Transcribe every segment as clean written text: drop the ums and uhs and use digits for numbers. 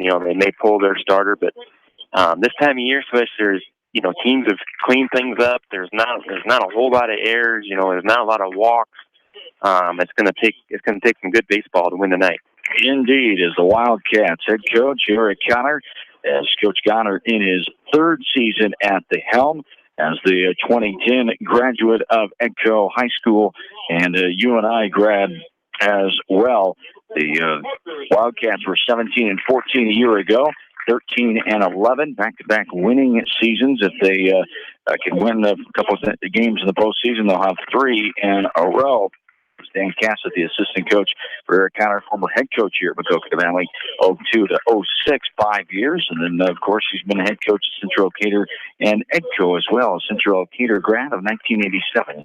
they may pull their starter, but this time of year, especially, there's teams have cleaned things up. There's not a whole lot of errors. There's not a lot of walks. It's going to take some good baseball to win the night. Indeed, as the Wildcats head coach Eric Connor, as Coach Connor in his third season at the helm, as the 2010 graduate of Edco High School and a UNI grad as well. The Wildcats were 17-14 a year ago. 13-11, back-to-back winning seasons. If they can win a couple of games in the postseason, they'll have 3 in a row. Dan Cassett, the assistant coach for Eric Connor, former head coach here at Maquoketa Valley, 02 to 06, 5 years. And then, of course, he's been head coach at Central Decatur and Edco as well, a Central Decatur grad of 1987.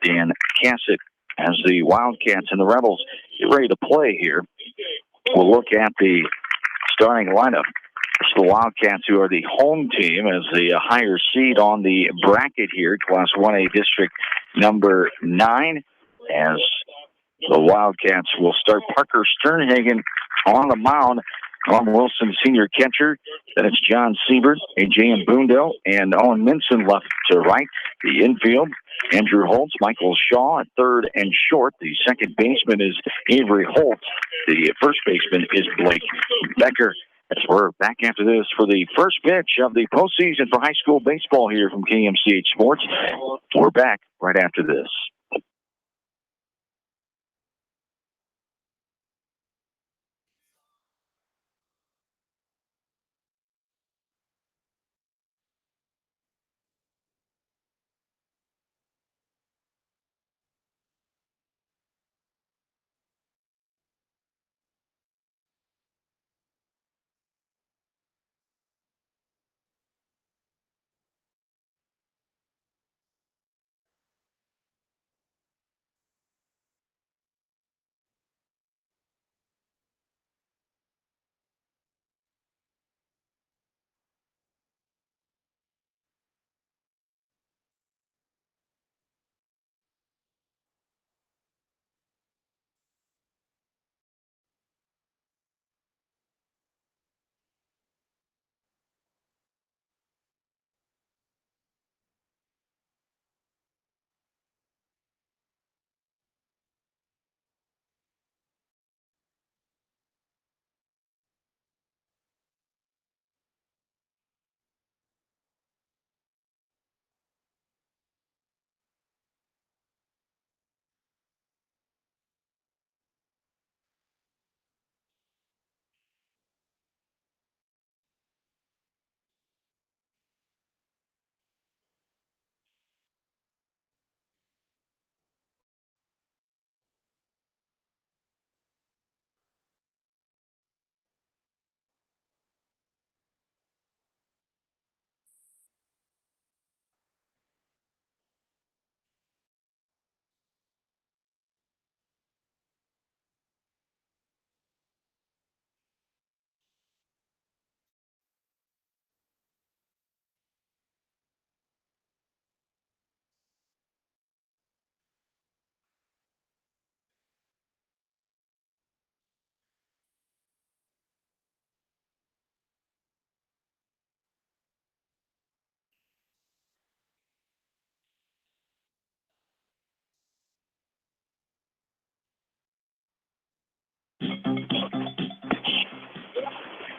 Dan Cassett, as the Wildcats and the Rebels get ready to play here, we'll look at the starting lineup. It's the Wildcats, who are the home team, as the higher seed on the bracket here, Class 1A District number 9, as the Wildcats will start Parker Sternhagen on the mound. Tom Wilson, senior catcher. Then it's John Siebert, A.J. Boondale, and Owen Minson left to right. The infield, Andrew Holtz, Michael Shaw at third and short. The second baseman is Avery Holtz. The first baseman is Blake Becker. As we're back after this for the first pitch of the postseason for high school baseball here from KMCH Sports. We're back right after this.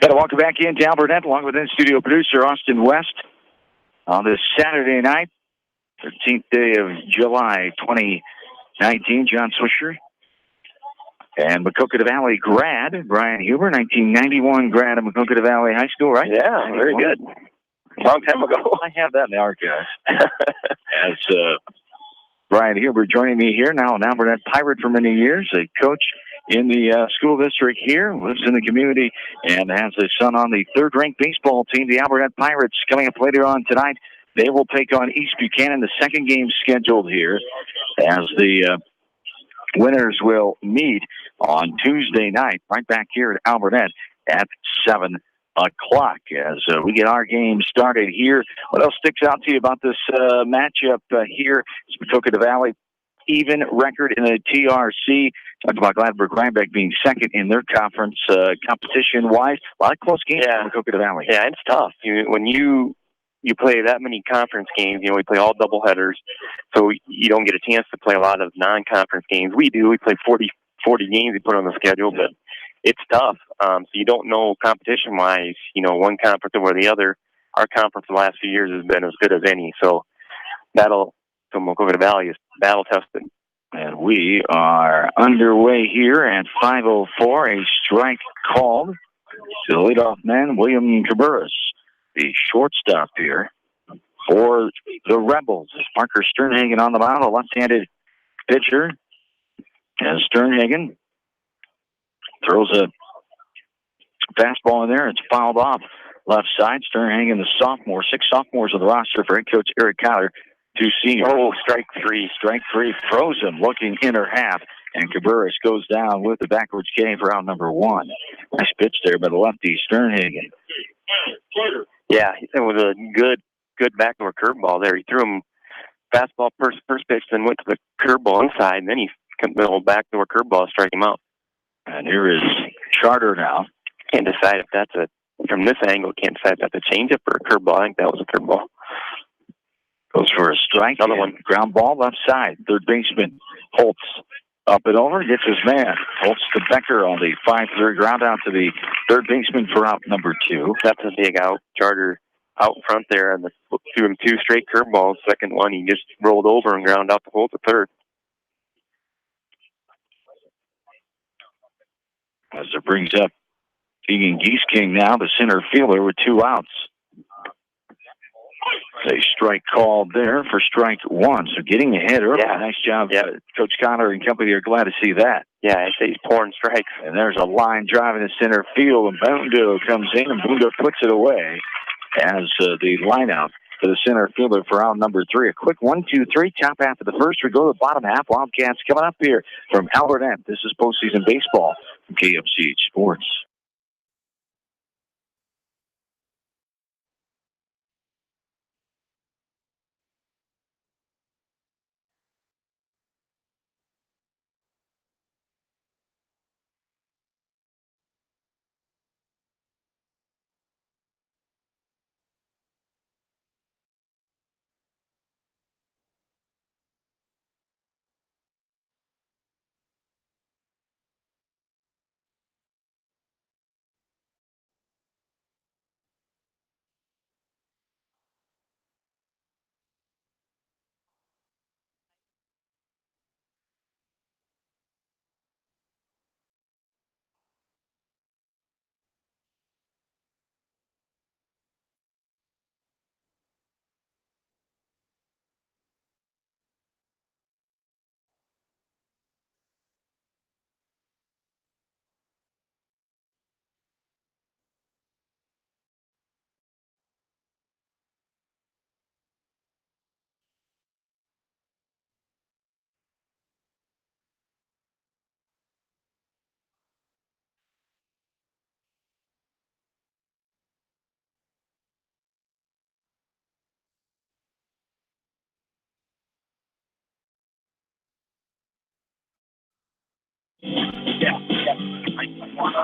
Got to welcome back in Al Burnett, along with in-studio producer Austin West, on this Saturday night, 13th day of July 2019. John Swisher and Maquoketa Valley grad, Brian Huber, 1991 grad of Maquoketa Valley High School, right? Yeah, very good. Long time ago. I have that in the archives. As Brian Huber joining me here now, an Al Burnett Pirate for many years, a coach in the school district here, lives in the community, and has his son on the third-ranked baseball team, the Al Burnett Pirates. Coming up later on tonight, they will take on East Buchanan, the second game scheduled here, as the winners will meet on Tuesday night, right back here at Al Burnett at 7 o'clock. As we get our game started here, what else sticks out to you about this matchup here? It's Maquoketa Valley even record in the TRC. Talked about Gladbrook-Reinbeck being second in their conference competition-wise. A lot of close games in Maquoketa Valley. Yeah, it's tough. When you play that many conference games, we play all doubleheaders, so you don't get a chance to play a lot of non-conference games. We do. We play 40 games we put on the schedule, but it's tough. So you don't know competition-wise, one conference over the other. Our conference the last few years has been as good as any. So Maquoketa Valley is battle-tested. And we are underway here at 5:04. A strike called to the leadoff man, William Cabarrus, the shortstop here for the Rebels. Parker Sternhagen on the mound, a left-handed pitcher. As Sternhagen throws a fastball in there, it's fouled off left side. Sternhagen, the sophomore, 6 sophomores on the roster for head coach Eric Connor. 2 seniors. Oh, strike three. Strike three, throws him, looking inner half, and Cabarrus goes down with the backwards K for out number 1. Nice pitch there by the lefty, Sternhagen. Yeah, it was a good backdoor curveball there. He threw him fastball first pitch, then went to the curveball inside, and then he cut the little backdoor curveball, strike him out. And here is Charter now. Can't decide if that's from this angle, can't decide if that's a changeup or a curveball. I think that was a curveball. Goes for a strike. Another one. Ground ball left side. Third baseman Holtz up and over. Gets his man. Holtz to Becker on the 5-3 ground out to the third baseman for out number 2. That's a big out. Charter out front there and threw him 2 straight curveballs. Second one, he just rolled over and ground out the hole to third. As it brings up Keegan Geesking now, the center fielder, with 2 outs. A strike called there for strike 1. So getting ahead early. Yeah. Nice job. Yeah. Coach Connor and company are glad to see that. Yeah, I say he's pouring strikes. And there's a line driving to center field, and Bundo comes in, and Bundo puts it away as the line out for the center fielder for out number 3. A quick 1-2-3, top half of the first. We go to the bottom half. Wildcats coming up here from Albertette. This is postseason baseball from KFCH Sports.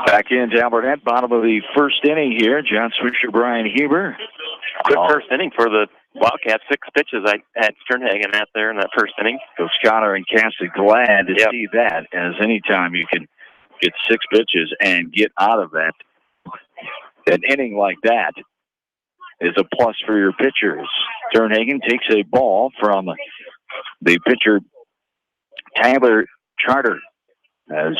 Back into Albertette, bottom of the first inning here. John Swisher, Brian Huber. Good first inning for the Wildcats. 6 pitches I had Sternhagen out there in that first inning. Coach Connor and Cass are glad to see that, as anytime you can get 6 pitches and get out of that, an inning like that is a plus for your pitchers. Sternhagen takes a ball from the pitcher, Tyler Charter, as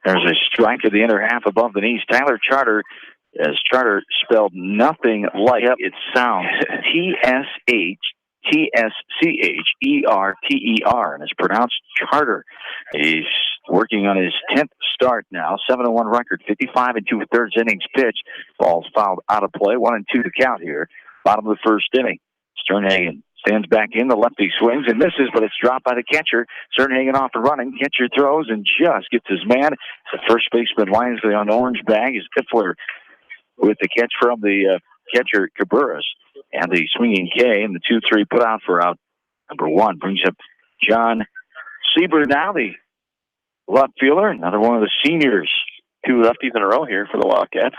there's a strike to the inner half above the knees. Tyler Charter, as Charter spelled nothing like it sounds. T-S-C-H-E-R-T-E-R, and it's pronounced Charter. He's working on his 10th start now. 7-1 record, 55 2/3 innings pitched. Ball's fouled out of play. 1-2 to count here. Bottom of the first inning. Sternhagen stands back in. The lefty swings and misses, but it's dropped by the catcher. Sternhagen off and running. Catcher throws and just gets his man. The first baseman wisely on the orange bag is Piffler with the catch from the catcher Cabarrus, and the swinging K and the 2-3 put out for out Number 1 brings up John Siebert now, the left fielder, another one of the seniors. 2 lefties in a row here for the Wildcats.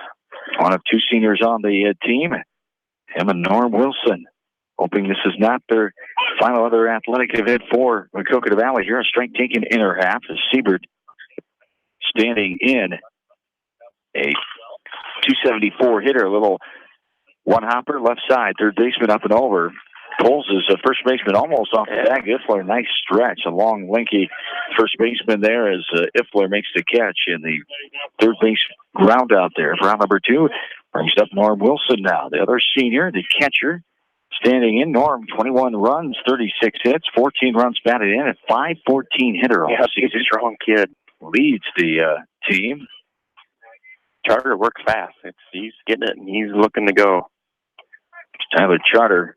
One of 2 seniors on the team, him and Norm Wilson. Hoping this is not their final other athletic event for Maquoketa Valley here. A strike taken inner half as Siebert standing in, a 274 hitter, a little one-hopper left side, third baseman up and over. Pulls his first baseman almost off the bag. Ifler, nice stretch. A long, lanky first baseman there as Ifler makes the catch in the third base ground out there. Round number 2 brings up Norm Wilson now. The other senior, the catcher, standing in. Norm, 21 runs, 36 hits, 14 runs batted in, at 514 hitter. Yeah, he's a strong kid. Leads the team. Charter works fast. He's getting it, and he's looking to go. Tyler Charter.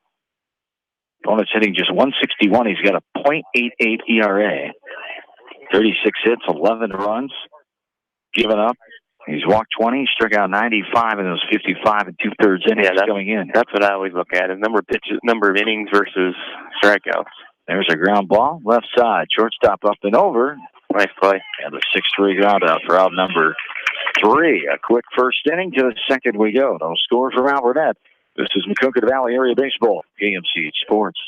Opponent's hitting just 161. He's got a .88 ERA. 36 hits, 11 runs given up. He's walked 20, struck out 95, and it was 55 and 2/3 innings coming in. That's what I always look at: is number of pitches, number of innings versus strikeouts. There's a ground ball, left side, shortstop up and over. Nice play. And the 6-3 ground out for out number 3. A quick first inning to the second we go. No score for Albert. This is Maquoketa Valley Area Baseball, KMCH Sports.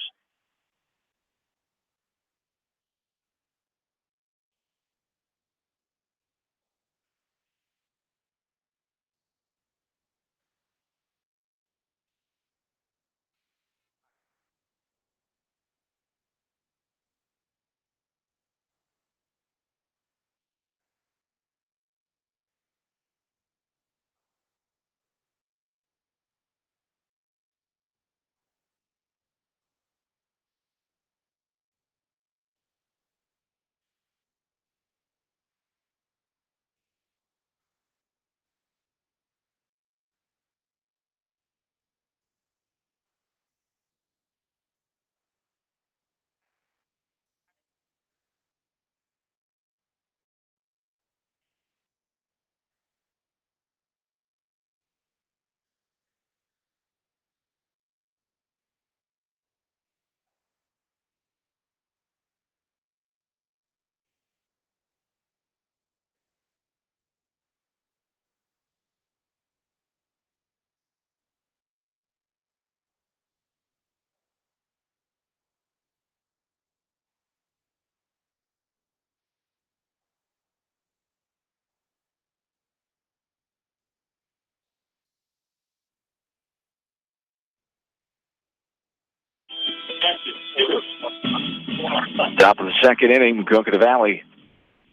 Top of the second inning, Maquoketa Valley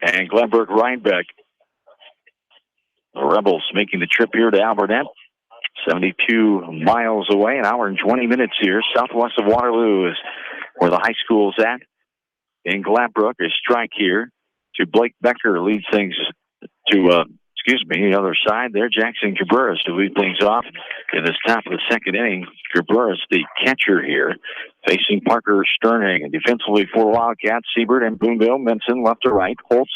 and Gladbrook-Reinbeck. The Rebels making the trip here to Albert. 72 miles away, an hour and 20 minutes here. Southwest of Waterloo is where the high school's at. In Gladbrook, a strike here to Blake Becker leads things to, the other side there. Jackson Cabrera's to lead things off in this top of the second inning. Cabrera's the catcher here, facing Parker Sternhagen. Defensively for the Wildcats, Siebert and Boonville, Minson left to right, Holtz,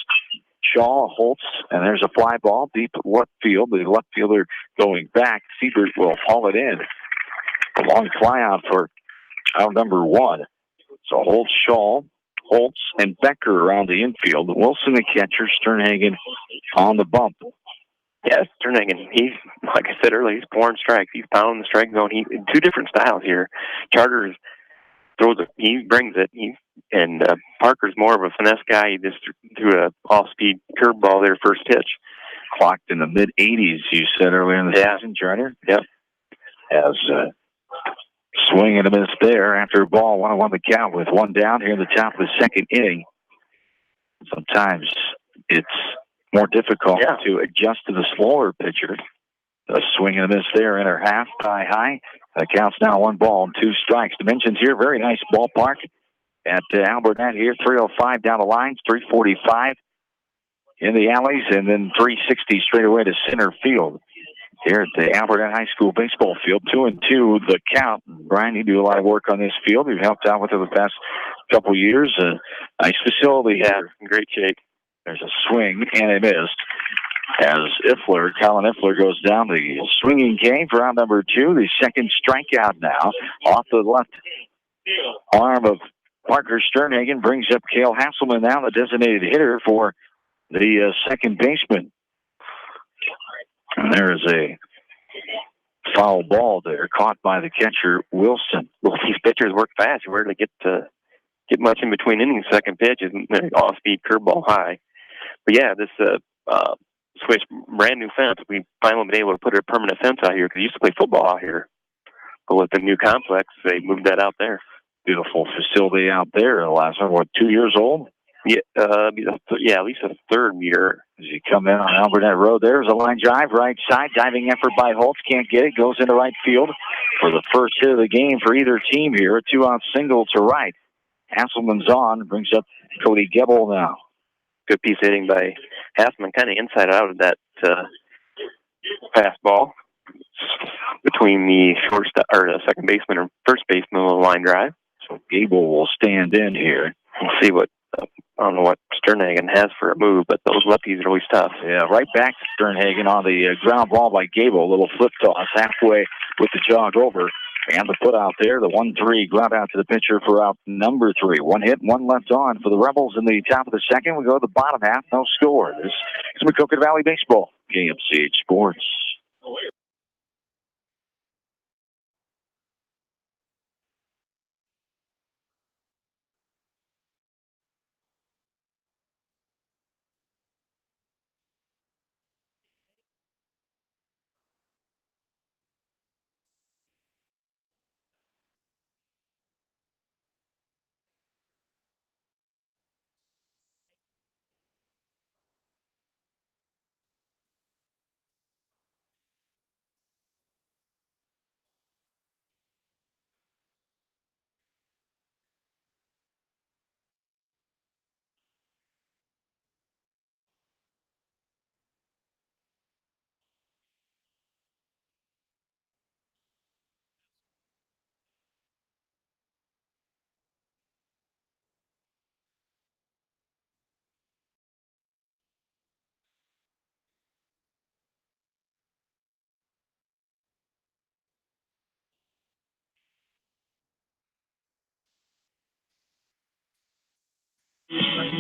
Shaw, Holtz, and there's a fly ball deep left field. The left fielder going back. Siebert will haul it in. A long fly out for out number 1. So Holtz, Shaw, Holtz, and Becker around the infield. Wilson, the catcher, Sternhagen on the bump. Yeah, Sternhagen, he's, like I said earlier, he's pouring strikes. He's pounding the strike zone. He 2 different styles here. Charters throws it, he brings it, and Parker's more of a finesse guy. He just threw a off-speed curveball there first pitch. Clocked in the mid-80s, you said earlier in the season, Charter. Yep. As swing and a miss there after a ball, 1-1 the count with 1 down here in the top of the second inning. Sometimes it's more difficult to adjust to the slower pitcher. A swing and a miss there, inner half, high. The count's now 1 ball and 2 strikes. Dimensions here, very nice ballpark at Albert Net here. 305 down the lines, 345 in the alleys, and then 360 straight away to center field. Here at the Albert High School baseball field, 2-2 the count. Brian, you do a lot of work on this field. You've helped out with it the past couple years. Nice facility here. In great shape. There's a swing and a miss as Colin Ifler goes down the swinging game for round number 2. The second strikeout now off the left arm of Parker Sternhagen brings up Cale Hasselman now, the designated hitter for the second baseman. And there is a foul ball there, caught by the catcher, Wilson. Well, these pitchers work fast. You rarely get much in between innings. Second pitch is off-speed curveball high. But yeah, this switch, brand new fence. We finally been able to put a permanent fence out here because we used to play football out here. But with the new complex, they moved that out there. Beautiful facility out there. The last one, 2 years old? Yeah, at least a third meter. As you come in on Albernet Road, there's a line drive, right side. Diving effort by Holtz. Can't get it. Goes into right field for the first hit of the game for either team here. A two-out single to right. Hasselman's on. Brings up Cody Gebel now. Good piece of hitting by Hasselman, kind of inside out of that fastball between the the second baseman or first baseman with a line drive. So Gable will stand in here. We'll see what, I don't know what Sternhagen has for a move, but those lefties are always tough. Yeah, right back to Sternhagen on the ground ball by Gable. A little flip toss halfway with the jog over. And the put out there, the 1-3 ground out to the pitcher for out number 3. One hit, one left on for the Rebels in the top of the second. We go to the bottom half, no score. This is Maquoketa Valley Baseball, KMCH Sports.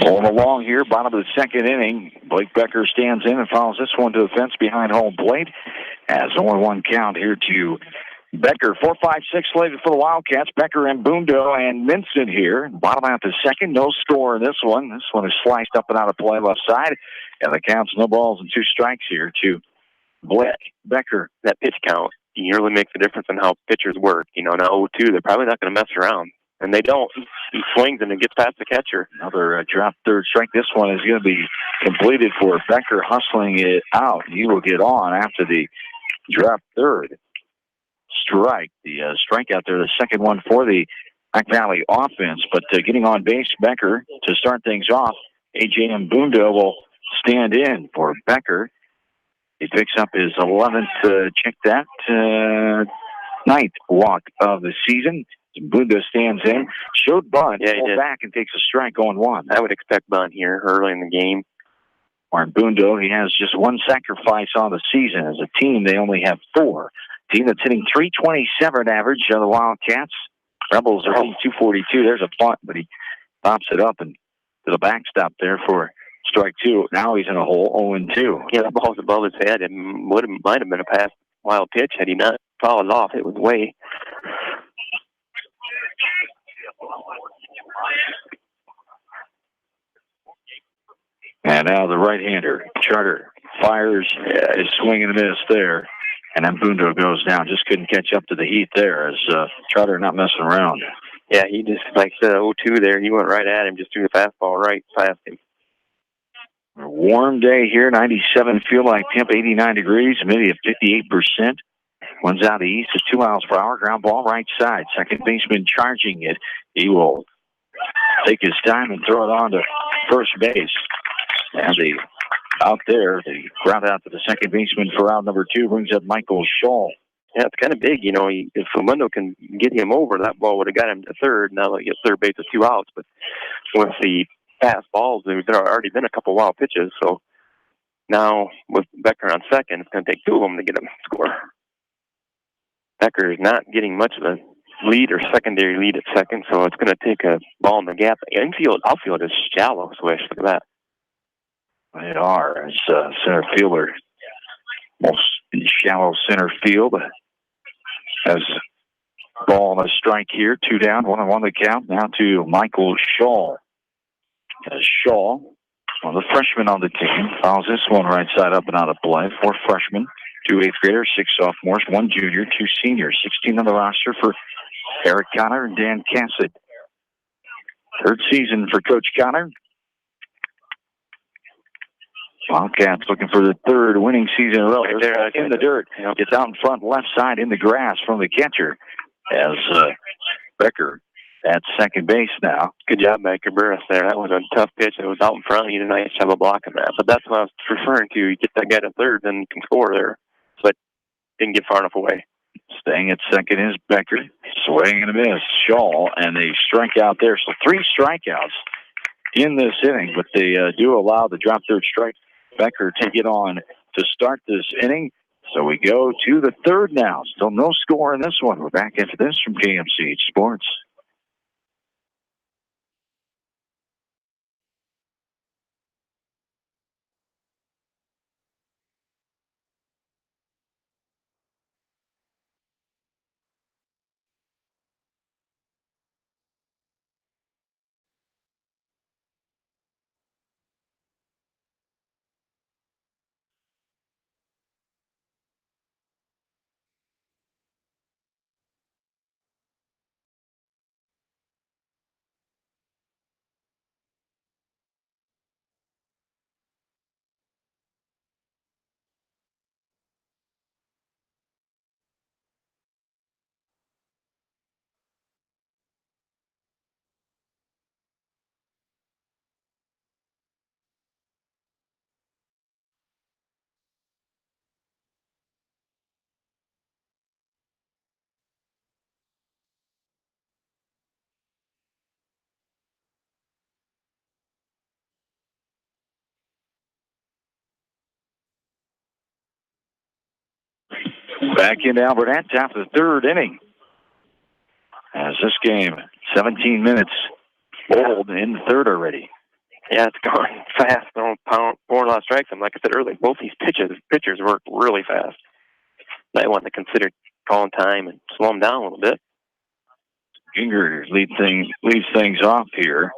Going along here, bottom of the second inning. Blake Becker stands in and follows this one to the fence behind home plate. As only one count here to Becker. 4-5-6 slated for the Wildcats. Becker and Bundo and Minson here. Bottom out the second. No score in this one. This one is sliced up and out of play left side. And the count's no balls and 2 strikes here to Blake Becker. That pitch count really makes a difference in how pitchers work. Now 0-2, they're probably not going to mess around. And they don't. He swings and it gets past the catcher. Another drop third strike. This one is going to be completed for Becker, hustling it out. He will get on after the drop third strike. The strikeout there, the second one for the Mac Valley offense. But getting on base, Becker, to start things off, A.J. Mbundo will stand in for Becker. He picks up his 11th, check that, 9th walk of the season. Bundo stands in, showed bunt, pulls back and takes a strike on 1. I would expect bunt here early in the game. Martin Bundo, he has just 1 sacrifice on the season. As a team, they only have 4. Team that's hitting .327 average of the Wildcats. Rebels are hitting .242. There's a bunt, but he pops it up and to the backstop there for strike 2. Now he's in a hole, 0-2. Yeah, the ball's above his head. It might have been a pass wild pitch had he not fouled off. It was way. And now the right-hander, Charter, fires, is swing and a miss there. And then Bundo goes down. Just couldn't catch up to the heat there as Charter not messing around. Yeah, he just, like the 0-2 there, he went right at him, just threw the fastball right past him. A warm day here, 97 feel like temp, 89 degrees, humidity of 58%. One's out of the east at 2 miles per hour. Ground ball right side. Second baseman charging it. He will take his time and throw it on to first base. And out there, the ground out to the second baseman for out number 2 brings up Michael Scholl. Yeah, it's kind of big. If Famundo can get him over, that ball would have got him to third. Now he gets third base with 2 outs. But with the fast balls, there have already been a couple wild pitches. So now with Becker on second, it's going to take 2 of them to get him to score. Becker is not getting much of a lead or secondary lead at second, so it's going to take a ball in the gap. Infield, outfield is shallow, Swish. Look at that. They are. As center fielder, most in shallow center field. As ball and a strike here, 2 down, 1-1 the count. Now to Michael Shaw. As Shaw, one of the freshmen on the team, fouls this one right side up and out of play. 4 freshmen, 2 8th graders, 6 sophomores, 1 junior, 2 seniors. 16 on the roster for Eric Connor and Dan Cassett. 3rd season for Coach Connor. Wildcats looking for the 3rd winning season in a row. They're in the dirt. Gets out in front, left side in the grass from the catcher. As Becker at second base now. Good job by Cabrera there. That was a tough pitch. It was out in front. He did a nice job of blocking that. But that's what I was referring to. You get that guy to third, then you can score there. But didn't get far enough away. Staying at second is Becker. Swing and a miss. Shaw, and they strike out there. So 3 strikeouts in this inning, but they do allow the drop third strike Becker to get on to start this inning. So we go to the 3rd now. Still no score in this one. We're back into this from KMCH Sports. Back in Alberta, top of the 3rd inning. As this game, 17 minutes old in the 3rd already. Yeah, it's going fast. Don't pound 4 lot strikes. And like I said earlier, both these pitchers work really fast. Might want to consider calling time and slow them down a little bit. Ginger leads things off here.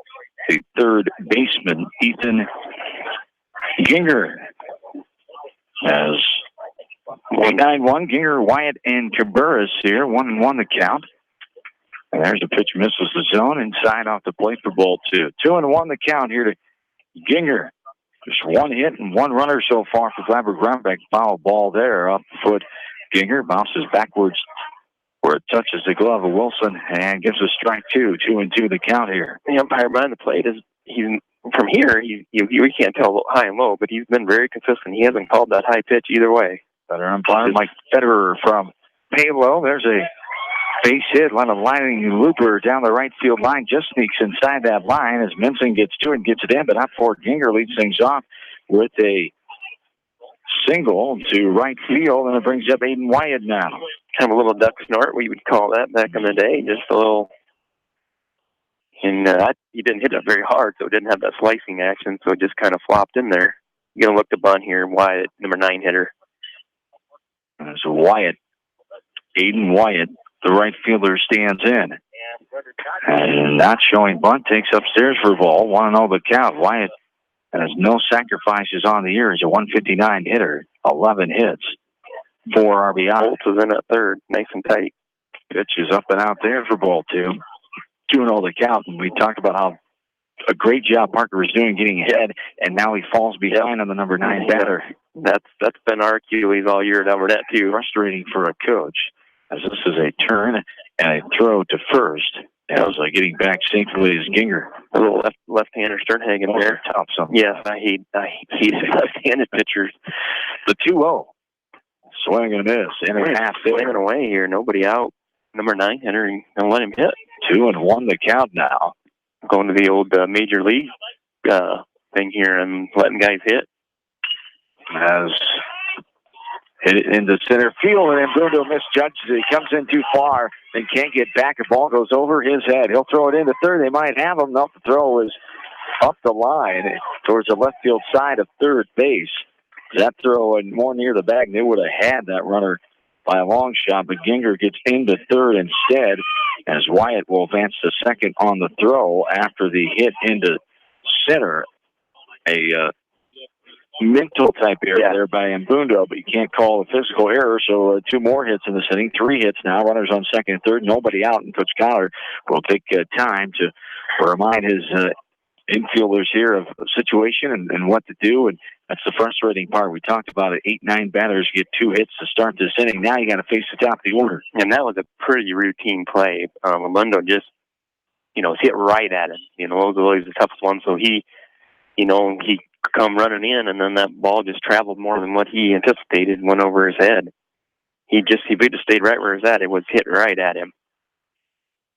The 3rd baseman, Ethan Ginger, has 1-9-1. Ginger, Wyatt, and Cabarrus here. 1-1 the count. And there's a pitch, misses the zone inside off the plate for ball 2. 2-1 the count here to Ginger. Just 1 hit and 1 runner so far for Gladbrook-Reinbeck. Foul ball there off the foot. Ginger bounces backwards where it touches the glove of Wilson and gives a strike 2. 2-2 the count here. The umpire behind the plate is from here. You can't tell high and low, but he's been very consistent. He hasn't called that high pitch either way. Better umpire Mike Federer from Palo. There's a base hit, a lining looper down the right field line. Just sneaks inside that line as Minson gets to it and gets it in, but up for Ginger leads things off with a single to right field, and it brings up Aiden Wyatt now. Kind of a little duck snort, we would call that back in the day. Just a little. And he didn't hit it very hard, so it didn't have that slicing action, so it just kind of flopped in there. You're going to look the bunt here, Wyatt, number 9 hitter. So Wyatt, Aiden Wyatt, the right fielder, stands in. And not showing bunt, takes upstairs for a ball. 1-0 the count. Wyatt has no sacrifices on the year. He's a 159 hitter, 11 hits, 4 RBI. Bolt is in at 3rd, nice and tight. Pitch is up and out there for ball 2. 2-0 the count. And we talked about how a great job Parker is doing getting ahead, and now he falls behind on the number 9 batter. That's been our Achilles all year at Alberta, too. Frustrating for a coach, as this is a turn and a throw to first. As getting back safely is Ginger. A little left-hander Sternhagen there. Top something. Yes, I hate left-handed pitchers. The 2-0. Swing and a miss. In and a half. Swinging away here. Nobody out. Number 9 hitter, and gonna let him hit. 2-1 the count now. Going to the old major league thing here and letting guys hit. As hit it into center field, and then Bruno misjudges it. He comes in too far and can't get back. The ball goes over his head. He'll throw it into third. They might have him. No, the throw is up the line towards the left field side of third base. That throw and more near the bag, they would have had that runner by a long shot, but Ginger gets into third instead as Wyatt will advance to second on the throw after the hit into center. A mental type error there by Mbundo, but you can't call a physical error, so 2 more hits in this inning, 3 hits now, runners on second and third, nobody out, and Coach Connor will take time to remind his infielders here of the situation and what to do, and that's the frustrating part. We talked about it. 8-9 batters get 2 hits to start this inning. Now you got to face the top of the order. And that was a pretty routine play. Mundo just, hit right at him. Those are always the toughest ones. So he come running in, and then that ball just traveled more than what he anticipated and went over his head. If he just stayed right where he was at, it was hit right at him.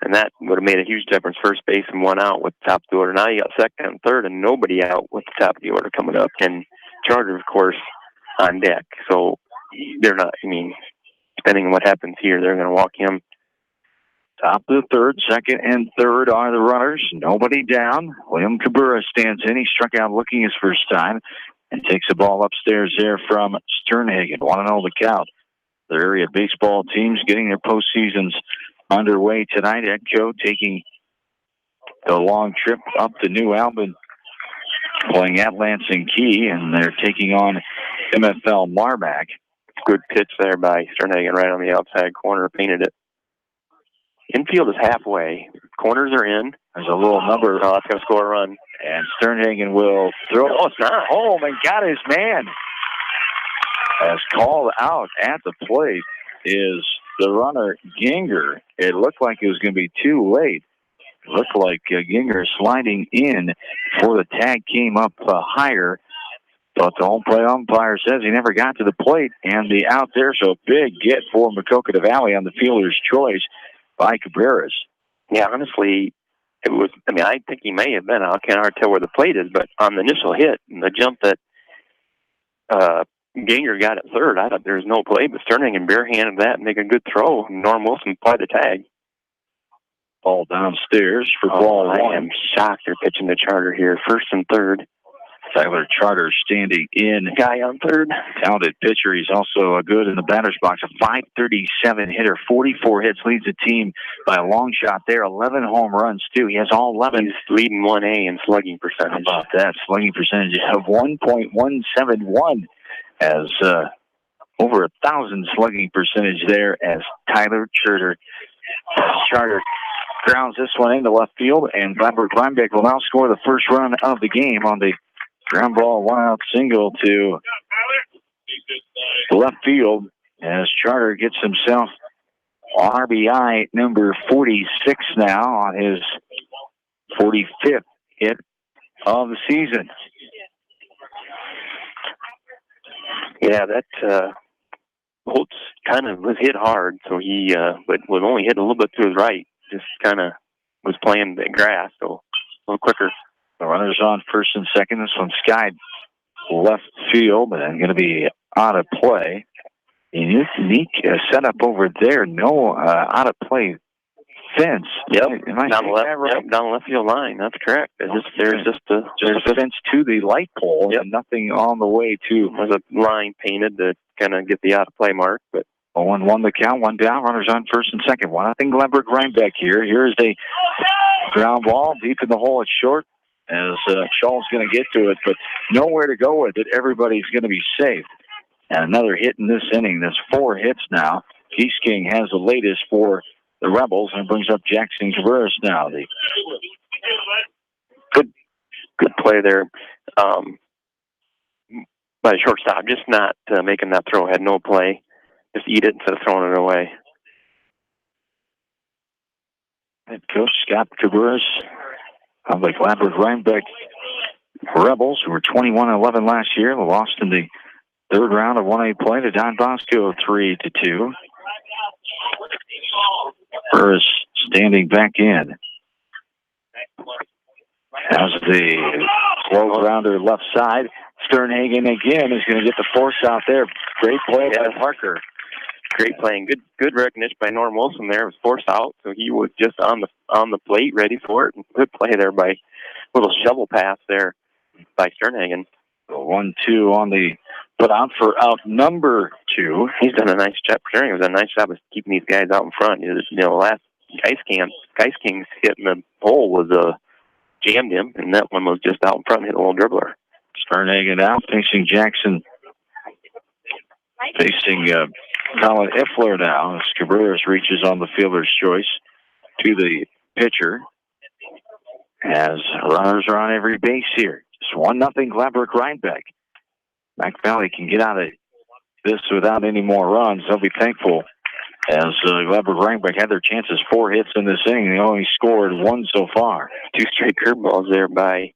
And that would have made a huge difference. First base and 1 out with the top of the order. Now you got second and third and nobody out with the top of the order coming up. And Chargers, of course, on deck. So they're not, depending on what happens here, they're going to walk him. Top of the third, second and third are the runners. Nobody down. William Cabrera stands in. He struck out looking his first time and takes the ball upstairs there from Sternhagen. 1-0 the count. The area baseball teams getting their postseasons underway tonight. Edco taking the long trip up to New Albany, playing at Lansing Key, and they're taking on MFL Marmac. Good pitch there by Sternhagen right on the outside corner, painted it. Infield is halfway. Corners are in. There's a little number. Oh, that's going to score a run. And Sternhagen will throw it's not home and got his man. As called out at the plate is the runner, Ginger. It looked like it was going to be too late. It looked like Ginger sliding in before the tag came up higher. But the home plate umpire says he never got to the plate. And the out there, so big get for Maquoketa Valley on the fielder's choice by Cabreras. Yeah, honestly, it was, I think he may have been. I can't hardly tell where the plate is, but on the initial hit and the jump that Ginger got at third, I thought there was no play, but Sternhagen barehanded that and make a good throw. Norm Wilson applied the tag. Ball downstairs for ball 1. I am shocked they're pitching the Charter here, first and third. Tyler Charter standing in. Guy on third. Talented pitcher. He's also good in the batter's box. A .537 hitter, 44 hits, leads the team by a long shot there. 11 home runs, too. He has all 11. He's leading 1A in slugging percentage. How about that? Slugging percentage of 1.171 as over 1,000 slugging percentage there as Tyler Charter grounds this one into left field, and Gladbrook-Reinbeck will now score the first run of the game on the ground ball 1-out single to left field as Charter gets himself RBI number 46 now on his 45th hit of the season. Yeah, that Holtz kind of was hit hard, so he but was only hit a little bit to his right. Just kind of was playing the grass, so a little quicker. The runner's on first and second. This one's skied left field and going to be out of play. A unique setup over there. No out of play fence. Yep. Down the left field line. That's correct. There's just a fence to the light pole. Yep. And nothing on the way to. There's a line painted to kind of get the out of play mark, but. 0-1 the count, 1 down, runners on first and second. 1-0 Gladbrook-Reinbeck here. Here's a ground ball deep in the hole at short as Shaw's going to get to it, but nowhere to go with it. Everybody's going to be safe. And another hit in this inning. That's 4 hits now. Geese King has the latest for the Rebels and brings up Jackson Cabrera now. Good play there by the shortstop. Just not making that throw. Had no play. Just eat it instead of throwing it away. Head coach Scott Cabreras of the Gladbrook-Reinbeck Rebels, who were 21-11 last year. They lost in the third round of 1A play to Don Bosco 3-2. Burris standing back in. As the slow grounder left side. Sternhagen again is going to get the force out there. Great play by Parker. Great playing. Good recognition by Norm Wilson there. It was forced out, so he was just on the plate, ready for it. And good play there by little shovel pass there by Sternhagen. 1-2 on the put out for out number 2. He's done a nice job. Sternhagen has done a nice job of keeping these guys out in front. Last Ice Kings hitting the pole was jammed him, and that one was just out in front and hit a little dribbler. Sternhagen out, facing Jackson. Facing Colin Iffler now. As Cabreras reaches on the fielder's choice to the pitcher. As runners are on every base here. Just 1-0 Gladbrook-Reinbeck. Mac Valley can get out of this without any more runs. They'll be thankful. As Gladbrook-Reinbeck had their chances, 4 hits in this inning. They only scored 1 so far. 2 straight curveballs there by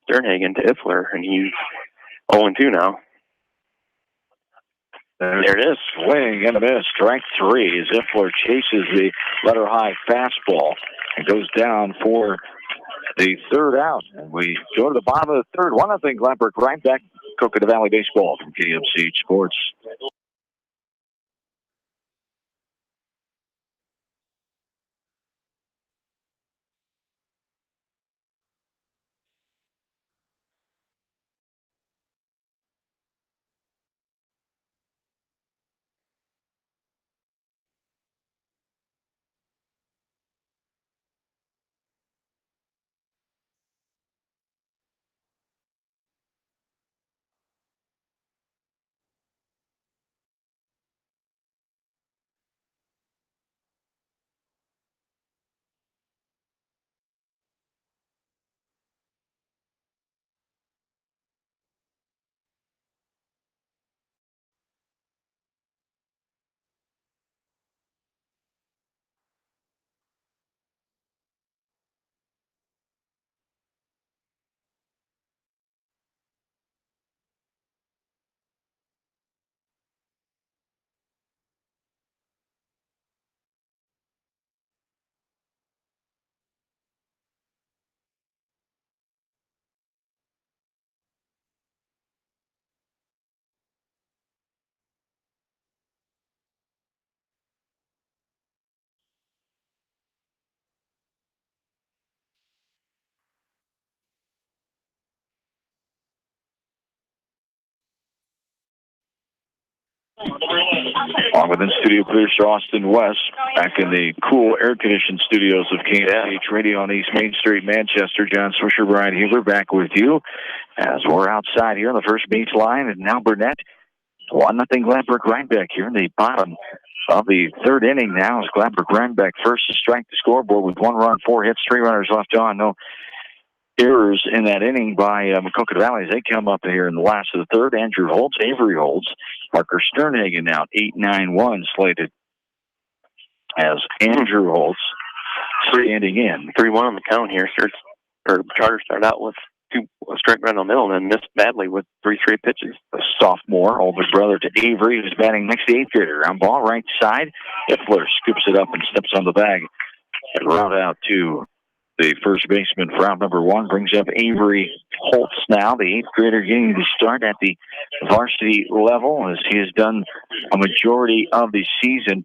Sternhagen to Iffler, and he's 0-2 now. There it is. Swing and a miss. Strike 3 as Iffler chases the letter high fastball and goes down for the third out. And we go to the bottom of the third. 1-0 Gladbrook-Reinbeck. Maquoketa Valley Baseball from KMC Sports. On with in-studio producer Austin West, back in the cool air-conditioned studios of KMH Radio on East Main Street, Manchester. John Swisher, Brian Huber, back with you as we're outside here on the first base line. And now Burnett, 1-0 Gladbrook-Reinbeck here in the bottom of the third inning now. As Gladbrook-Reinbeck first to strike the scoreboard with 1 run, 4 hits, 3 runners left on. No errors in that inning by Maquoketa Valley as they come up here in the last of the third. Andrew Holtz, Avery Holtz, Parker Sternhagen out, 8-9-1 slated as Andrew Holtz standing in. 3-1 on the count here. Charter started out with 2 strike right on the middle and then missed badly with 3 straight pitches. The sophomore, older brother to Avery, who's batting next to 8th grader. On ball right side, Iffler scoops it up and steps on the bag and route out to the first baseman for out number 1. Brings up Avery Holtz now, the 8th grader getting to start at the varsity level as he has done a majority of the season.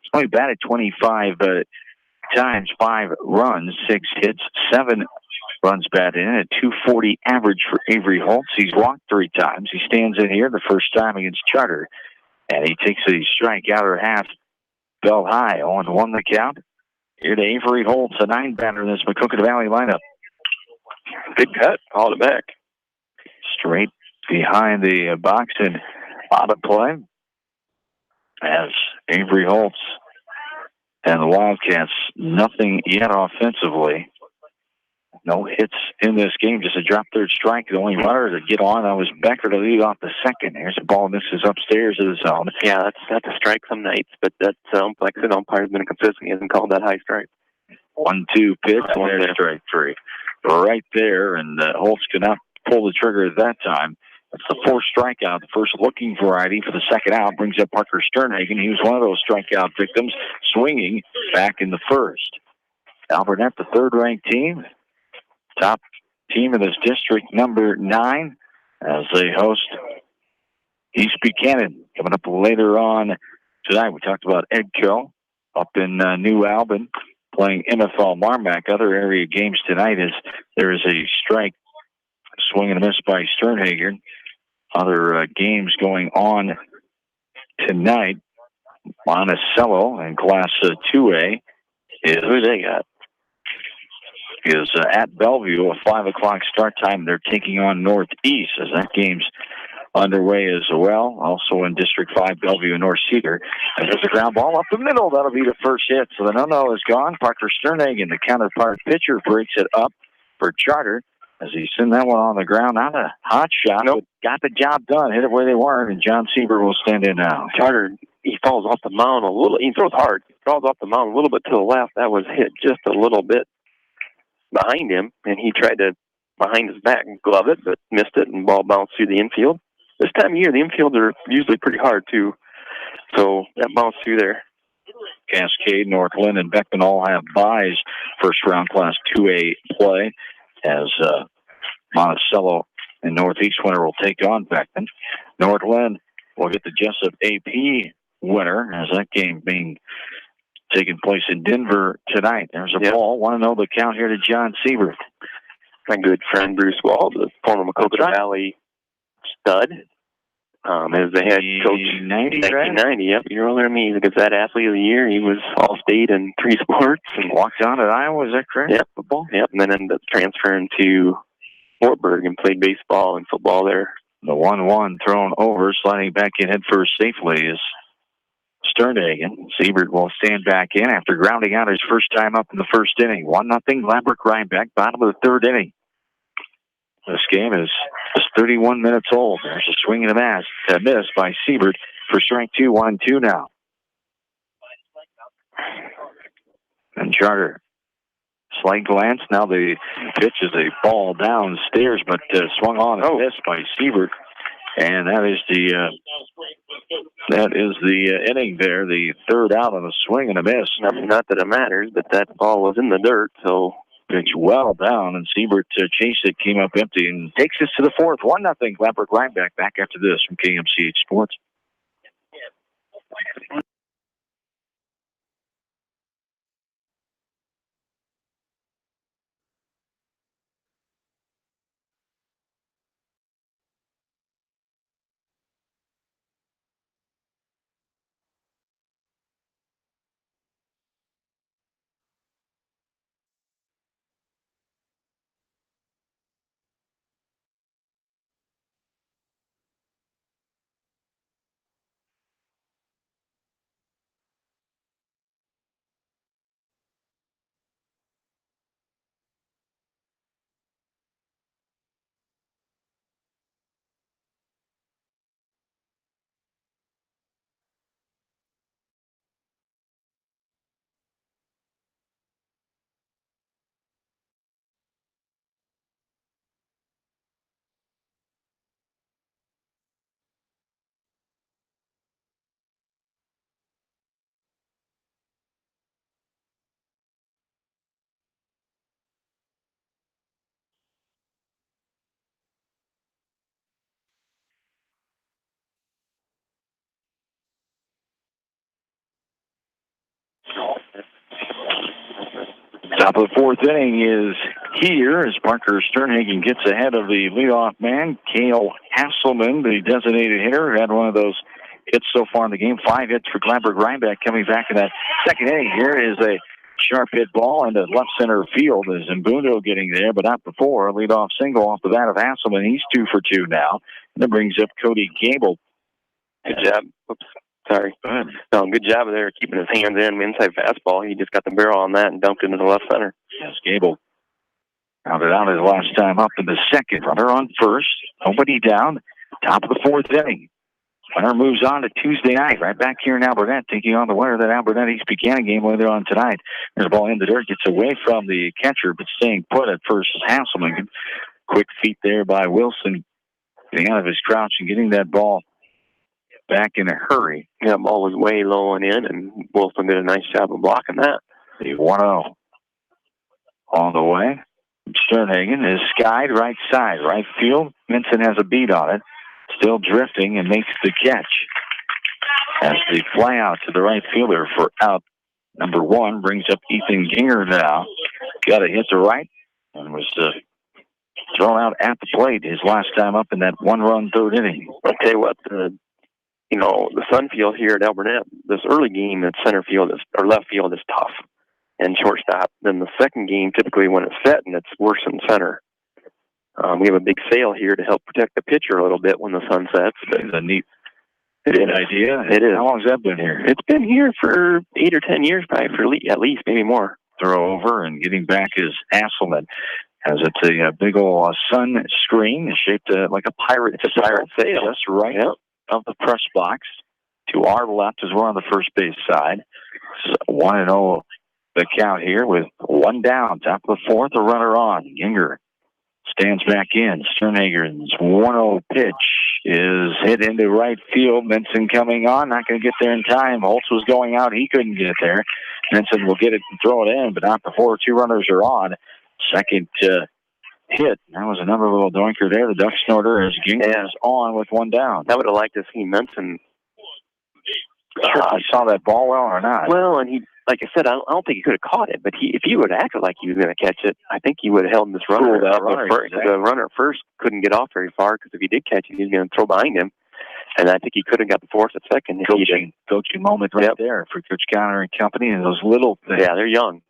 He's only batted 25 times, 5 runs, 6 hits, 7 runs batted in, a .240 average for Avery Holtz. He's walked 3 times. He stands in here the first time against Charter, and he takes a strike outer half, bell high, 0-1 the count. Here to Avery Holtz, a 9-batter in this Maquoketa Valley lineup. Good cut, called it back. Straight behind the box and out of play as Avery Holtz and the Wildcats, nothing yet offensively. No hits in this game, just a drop third strike. The only runner to get on, that was Becker to lead off the second. There's a ball, misses upstairs of the zone. Yeah, that's a strike some nights, but that's like I said, umpire's been consistent. He hasn't called that high strike. 1-2 pitch, and there's strike 3. Right there, and Holtz could not pull the trigger at that time. That's the 4th strikeout, the first looking variety for the second out. Brings up Parker Sternhagen. He was one of those strikeout victims, swinging back in the first. Albert, the third-ranked team. Top team in this district, number 9, as they host East Buchanan. Coming up later on tonight, we talked about Edco up in New Albin playing MFL Marmac. Other area games tonight is there is a strike, swing and a miss by Sternhagen. Other games going on tonight. Monticello in Class 2A is who they got. Is at Bellevue, a 5 o'clock start time. They're taking on Northeast as that game's underway as well. Also in District 5, Bellevue and North Cedar. And there's a ground ball up the middle. That'll be the first hit. So the no-no is gone. Parker Sternhagen, the counterpart pitcher, breaks it up for Charter as he sent that one on the ground. Not a hot shot, but got the job done. Hit it where they weren't, and John Siebert will stand in now. Charter, he falls off the mound a little. He throws hard. He falls off the mound a little bit to the left. That was hit just a little bit behind him, and he tried to, behind his back, glove it, but missed it, and ball bounced through the infield. This time of year, the infields are usually pretty hard, too. So that bounced through there. Cascade, Northland, and Beckman all have byes first-round Class 2A play as Monticello and Northeast winner will take on Beckman. Northland will get the Jessup AP winner as that game being taking place in Denver tonight. There's a ball. Want to know the count here to John Siebert. My good friend Bruce Wall, the former Maquoketa Valley stud, as the head coach. 1990, yep. You're older than me. He's a Gazette Athlete of the Year. He was All-State in 3 sports. And walked on at Iowa, is that correct? Yep, football. Yep, and then ended up transferring to Wartburg and played baseball and football there. The 1-1 thrown over, sliding back in head first safely is Sternhagen. Siebert will stand back in after grounding out his first time up in the first inning. 1-0 Gladbrook-Reinbeck, bottom of the third inning. This game is just 31 minutes old. There's a swing and a miss by Siebert for strike 2, 1-2 now. And Charter, slight glance. Now the pitch is a ball downstairs, but swung on and missed by Siebert. And that is the inning there, the third out on a swing and a miss. Not that it matters, but that ball was in the dirt, so pitch well down, and Siebert chased it, came up empty, and takes us to the fourth. 1-0 Gladbrook-Reinbeck. Back after this from KMCH Sports. Top of the fourth inning is here as Parker Sternhagen gets ahead of the leadoff man, Cale Hasselman, the designated hitter, had one of those hits so far in the game. 5 hits for Gladbrook-Reinbeck coming back in that second inning. Here is a sharp hit ball into left center field. Is Mbundo getting there, but not before. A leadoff single off the bat of Hasselman. He's 2 for 2 now. And that brings up Cody Gable. Good job. Oops. Sorry. No, good job there keeping his hands in. Inside fastball. He just got the barrel on that and dumped into the left center. Yes, Gable rounded out his last time up in the second. Runner on first. Nobody down. Top of the fourth inning. Winner moves on to Tuesday night. Right back here in Alburnett, taking on the winner of that Alburnett East Buchanan game later on tonight. There's a ball in the dirt. Gets away from the catcher, but staying put at first is Hasselman. Quick feet there by Wilson. Getting out of his crouch and getting that ball back in a hurry. Yeah, ball was way low and in, and Wilson did a nice job of blocking that. The 1-0 on the way. Sternhagen is skied right side, right field. Minson has a beat on it. Still drifting and makes the catch. As the fly out to the right fielder for out number 1 brings up Ethan Ginger now. Got a hit to right and was thrown out at the plate his last time up in that 1-run third inning. I'll tell you what, the sun field here at Alburnett, this early game at center field or left field is tough and shortstop. Then the second game, typically when it's set, and it's worse in center. We have a big sail here to help protect the pitcher a little bit when the sun sets. It's a neat idea. It is. How long has that been here? It's been here for 8 or 10 years, probably, for at least, maybe more. Throw over and getting back is Hasselman. As it's a big old sun screen shaped like a pirate. It's a pirate sail. Just right of the press box. To our left as well on the first base side. 1-0 the count here with 1 down. Top of the 4th, a runner on. Ginger stands back in. Sternhagen's 1-0 pitch is hit into right field. Minson coming on, not going to get there in time. Holtz was going out. He couldn't get there. Minson will get it and throw it in, but not before 2 runners are on. Second hit. That was another little doinker there. The duck snorter as Ginger is on with 1 down. I would have liked to see Minson. I saw that ball well or not. Well, and he, like I said, I don't think he could have caught it, but if he would have acted like he was going to catch it, I think he would have held this runner up. The runner first couldn't get off very far because if he did catch it, he was going to throw behind him. And I think he could have got the fourth at second. Coaching moment right there for Coach Connor and company, and those little things. Yeah, they're young.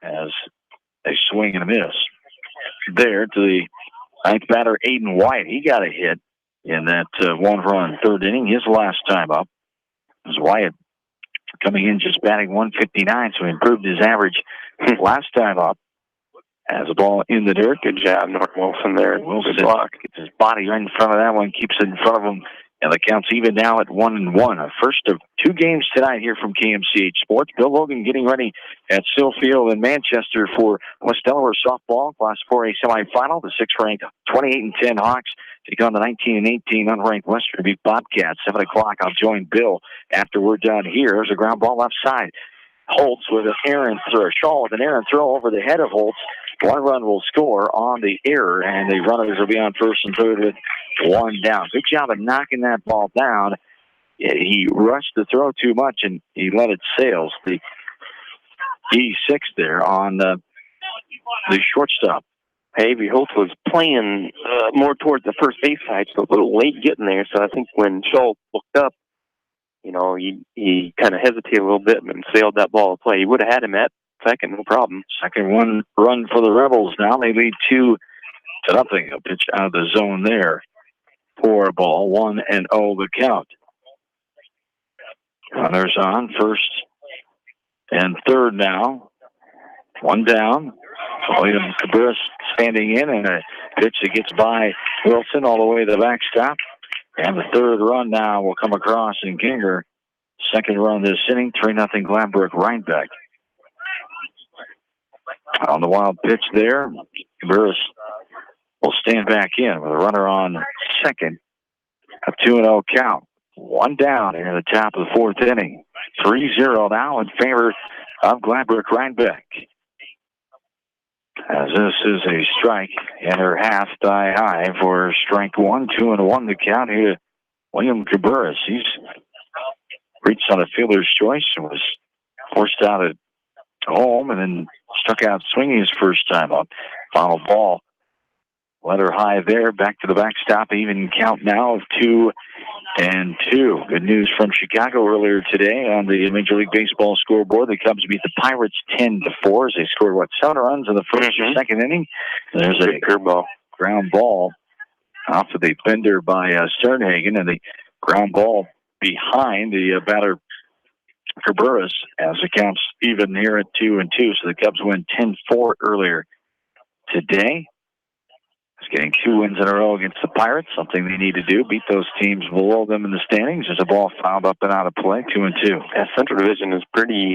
As they swing and a miss. There to the 9th batter, Aiden White. He got a hit in that 1-run third inning, his last time up. As Wyatt coming in just batting 159, so he improved his average last time up. As a ball in the dirt. Good job, North Wilson there. Wilson gets his body right in front of that one, keeps it in front of him, and the count's even now at 1-1. A first of 2 games tonight here from KMCH Sports. Bill Logan getting ready at Sill Field in Manchester for West Delaware softball, Class 4A semifinal. The 6th-ranked 28-10 Hawks take on the 19-18 unranked Western Dubuque Bobcats. 7 o'clock. I'll join Bill after we're done here. There's a ground ball left side. Holtz with an errant throw. Shaw with an errant throw over the head of Holtz. 1 run will score on the error, and the runners will be on first and third with 1 down. Good job of knocking that ball down. He rushed the throw too much, and he let it sail. The E6 there on the shortstop. Avey Holtz was playing more towards the first base side, so a little late getting there. So I think when Shaw looked up, he kind of hesitated a little bit and sailed that ball to play. He would have had him at second, no problem. Second 1 run for the Rebels. Now they lead 2-0. A pitch out of the zone there. 4 ball, 1-0 the count. Runners on first and third now. 1 down. William Cabris standing in, and a pitch that gets by Wilson all the way to the backstop. And the 3rd run now will come across in Ginger. 2nd run this inning, 3-0 Gladbrook-Reinbeck. On the wild pitch there, Cabris will stand back in with a runner on second. A 2-0 count. 1 down here in the top of the 4th inning. 3-0 now in favor of Gladbrook-Reinbeck. As this is a strike in her half thigh high for strike 1, 2-1 the count here. William Cabarrus, he's reached on a fielder's choice and was forced out at home and then struck out swinging his first time up. Final ball. Let her high there, back to the backstop, even count now of 2-2. Good news from Chicago earlier today on the Major League Baseball scoreboard. The Cubs beat the Pirates 10-4 as they scored, 7 runs in the first or second inning. And there's a curveball, ground ball off of the bender by Sternhagen, and the ground ball behind the batter Cabarrus as the count's even here at 2-2. So the Cubs win 10-4 earlier today. It's getting 2 wins in a row against the Pirates, something they need to do, beat those teams below them in the standings. There's a ball fouled up and out of play, 2-2. That Central Division is pretty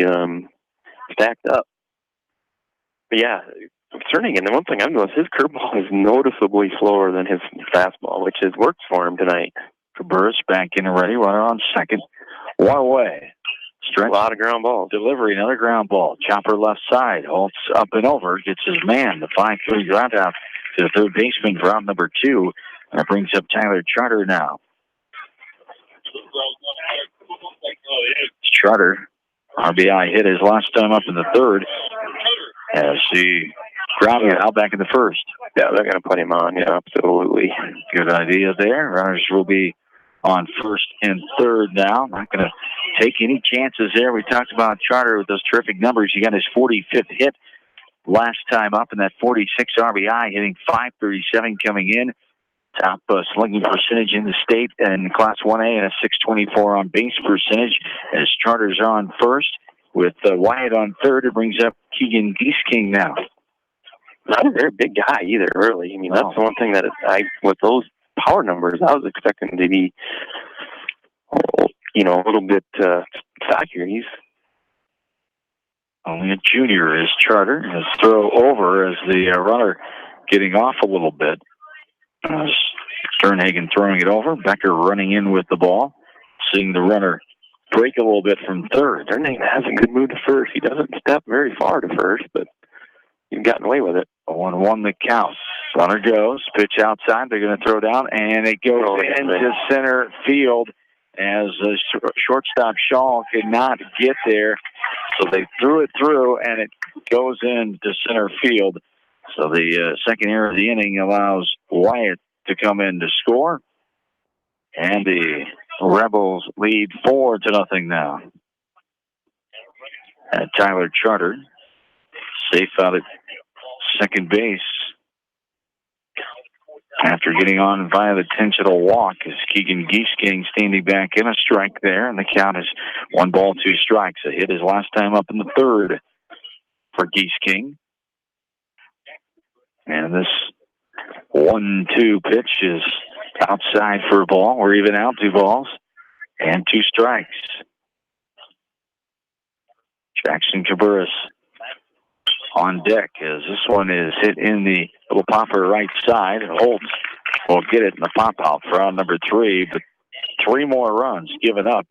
stacked up. But yeah, concerning, and the one thing I've noticed, his curveball is noticeably slower than his fastball, which has worked for him tonight. Cabarrus back in and ready, runner on second. 1 away. stretch. A lot of ground balls. Delivery, another ground ball. Chopper left side. Holtz up and over. Gets his man. The 5-3 ground out to the third baseman for out number 2. And that brings up Tyler Charter now. Charter, RBI hit his last time up in the third. As the ground out back in the first. Yeah, they're going to put him on. Yeah, absolutely. Good idea there. Runners will be on first and third now. Not going to take any chances there. We talked about Charter with those terrific numbers. He got his 45th hit last time up in that 46 RBI, hitting .537 coming in. Top slugging percentage in the state in Class 1A and a .624 on base percentage as Charter's on first. With Wyatt on third, it brings up Keegan Geesking now. Not a very big guy either, really. I mean, that's the one thing that with those power numbers, I was expecting to be, a little bit stockier. He's only a junior is Charter. His throw over as the runner getting off a little bit. Sternhagen throwing it over. Becker running in with the ball. Seeing the runner break a little bit from third. Sternhagen has a good move to first. He doesn't step very far to first, but he's gotten away with it. 1-1 the count. Runner goes. Pitch outside. They're going to throw down, and it goes into center field as shortstop Shaw could not get there. So they threw it through, and it goes into center field. So the second error of the inning allows Wyatt to come in to score. And the Rebels lead 4-0 now. And Tyler Charter safe out at second base after getting on via the intentional walk is Keegan Geesking standing back in. A strike there, and the count is 1-2 strikes. A hit his last time up in the third for Geesking. And this 1-2 pitch is outside for a ball. We're even out 2 balls and 2 strikes. Jackson Cabarrus on deck as this one is hit in the little popper right side. And Holtz will get it in the pop-out for round number 3, but 3 more runs given up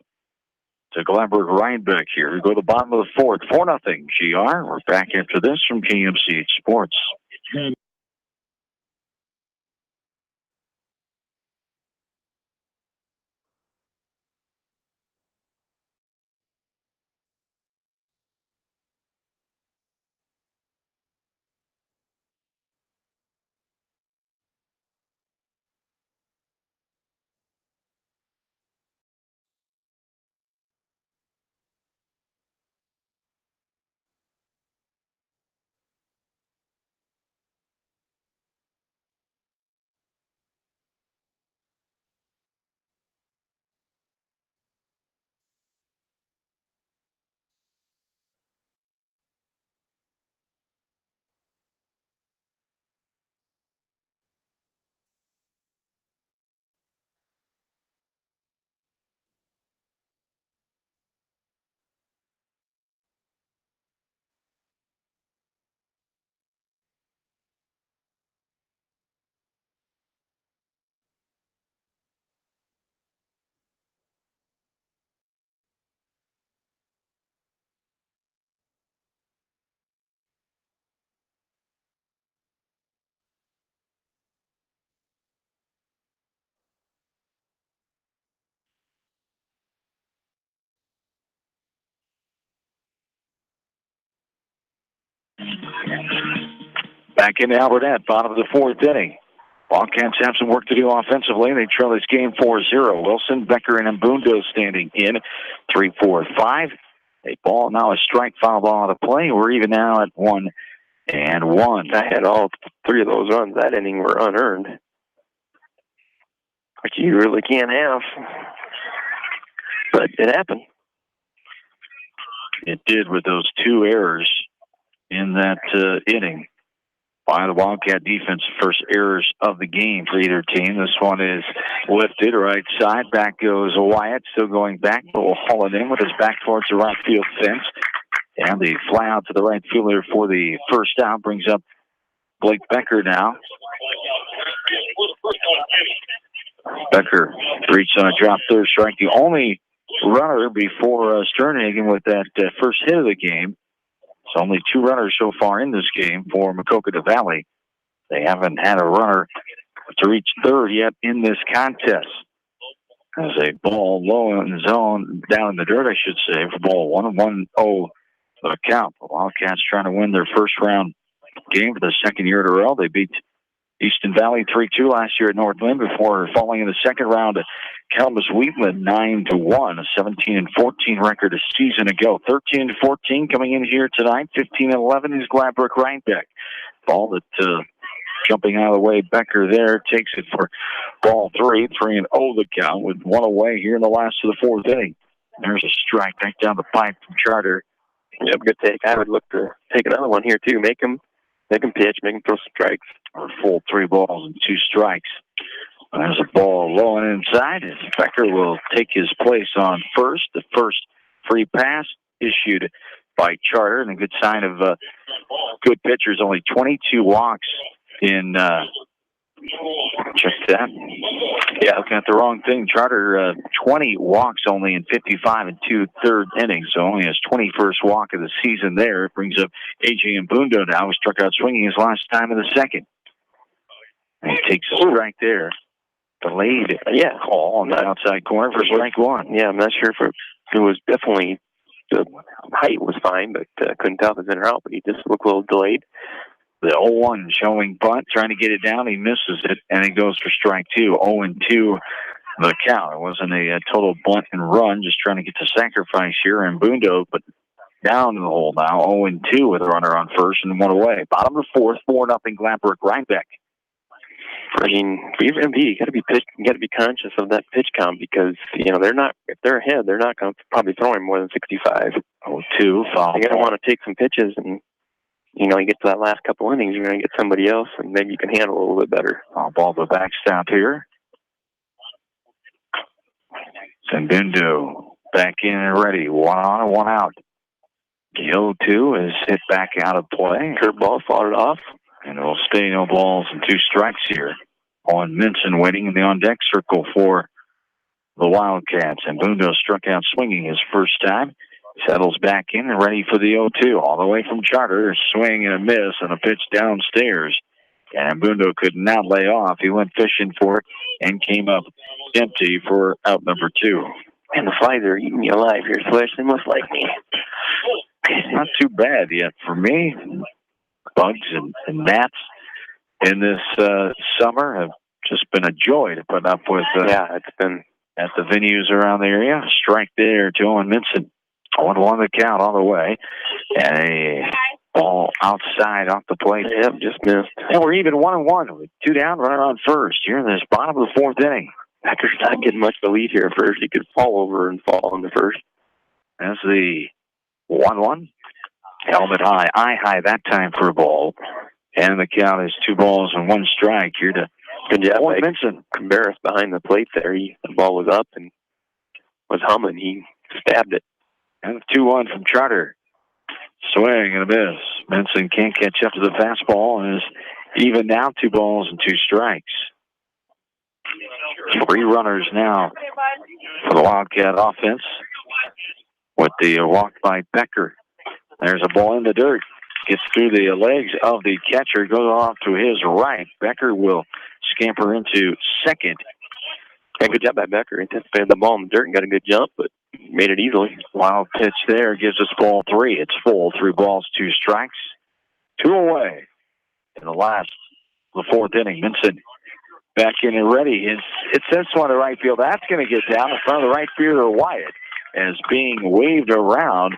to Gladbrook-Reinbeck here. We go to the bottom of the 4th, 4-0 GR. We're back after this from KMCH Sports. Back into Albertette, bottom of the 4th inning. Wildcats have some work to do offensively. They trail this game 4-0. Wilson, Becker, and Mbundo standing in 3-4-5. A ball, now a strike, foul ball out of play. We're even now at 1-1. I had all 3 of those runs that inning were unearned. Like you really can't have. But it happened. It did with those 2 errors in that inning by the Wildcat defense. First errors of the game for either team. This one is lifted right side. Back goes Wyatt, still going back, but will haul it in with his back towards the right field fence. And the fly out to the right fielder for the first out brings up Blake Becker now. Becker reached on a drop third strike. The only runner before Sternhagen with that first hit of the game. It's only 2 runners so far in this game for Maquoketa Valley. They haven't had a runner to reach third yet in this contest. As a ball low in the zone, down in the dirt, I should say, for ball 1-1-0 the count. The Wildcats trying to win their first round game for the second year in a row. They beat Easton Valley 3-2 last year at North Lynn before falling in the second round to Kalamazoo-Wheatland 9-1, a 17-14 record a season ago. 13-14 coming in here tonight. 15-11 is Gladbrook-Reinbeck. Ball that jumping out of the way, Becker there takes it for ball 3, 3-0 the count with 1 away here in the last of the 4th inning. There's a strike back down the pipe from Charter. Yep, good take. I would look to take another one here too. Make him pitch, make him throw some strikes. A full 3 balls and 2 strikes. There's a ball low and inside. As Becker will take his place on first. The first free pass issued by Charter, and a good sign of good pitchers. Only 22 walks in. Check that. Yeah, looking at the wrong thing. Charter 20 walks only in 55 and 2/3 innings, so only his 21st walk of the season there. It brings up A.J. Mbundo now, who struck out swinging his last time in the second. And he takes a strike there. Delayed call on the outside corner for strike 1. Yeah, I'm not sure if it was definitely the height was fine, but couldn't tell if it was in or out, but he just looked a little delayed. The 0-1 showing bunt, trying to get it down. He misses it, and it goes for strike 2. 0-2 the count. It wasn't a total bunt and run, just trying to get the sacrifice here. And Mbundo, but down in the hole now. 0-2 with a runner on first and 1 away. Bottom of the 4th, 4-0 Gladbrook-Reinbeck. I mean, for your MP, you got to be conscious of that pitch count because they're not. If they're ahead, they're not going to probably throw him more than 65. 0-2 foul. You got to want to take some pitches, and you get to that last couple innings, you're going to get somebody else, and maybe you can handle it a little bit better. Foul ball the backstop here. Zembindo back in and ready. 1 on and 1 out. The 0-2 is hit back out of play. Curveball fought it off. And it will stay no balls and 2 strikes here. Owen Minson waiting in the on-deck circle for the Wildcats. And Mbundo struck out swinging his first time. Settles back in and ready for the 0-2. All the way from Charter. A swing and a miss and a pitch downstairs. And Mbundo could not lay off. He went fishing for it and came up empty for out number 2. And the flies are eating me alive here, Swish. They must like me. Not too bad yet for me. Bugs and gnats in this summer have just been a joy to put up with. It's been at the venues around the area. Strike there to Owen Minson. 1-1 the count all the way. And a ball outside off the plate. Yep, just missed. And we're even 1-1 with 2 down, runner on first. Here in this bottom of the 4th inning. Becker's not getting much of a lead here at first. He could fall over and fall in the first. That's the 1-1. Helmet high, eye high that time for a ball. And the count is 2 balls and 1 strike here to Owen Minson. Embarrassed behind the plate there. The ball was up and was humming. He stabbed it. And 2-1 from Charter. Swing and a miss. Minson can't catch up to the fastball and is even now 2 balls and 2 strikes. 3 runners now for the Wildcat offense with the walk by Becker. There's a ball in the dirt. Gets through the legs of the catcher. Goes off to his right. Becker will scamper into second. And good job by Becker. He anticipated the ball in the dirt and got a good jump, but made it easily. Wild pitch there gives us ball 3. It's full. 3 balls, 2 strikes. 2 away in the last of the 4th inning. Minson back in and ready. It's this one to right field. That's going to get down in front of the right fielder, Wyatt, as being waved around.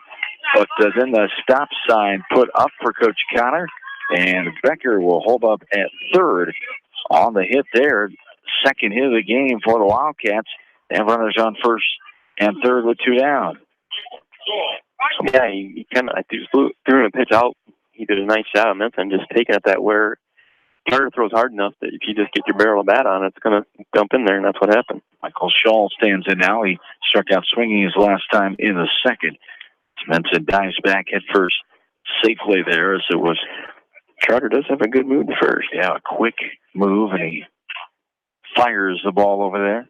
But then the stop sign put up for Coach Connor, and Becker will hold up at third on the hit there. Second hit of the game for the Wildcats. They have runners on first and third with 2 down. Yeah, he kind of threw him a pitch out. He did a nice job of Minson just taking it that where Carter throws hard enough that if you just get your barrel of bat on it, it's going to dump in there, and that's what happened. Michael Shaw stands in now. He struck out swinging his last time in the second. Minson dives back at first safely there as it was. Charter does have a good move at first. Yeah, a quick move, and he fires the ball over there.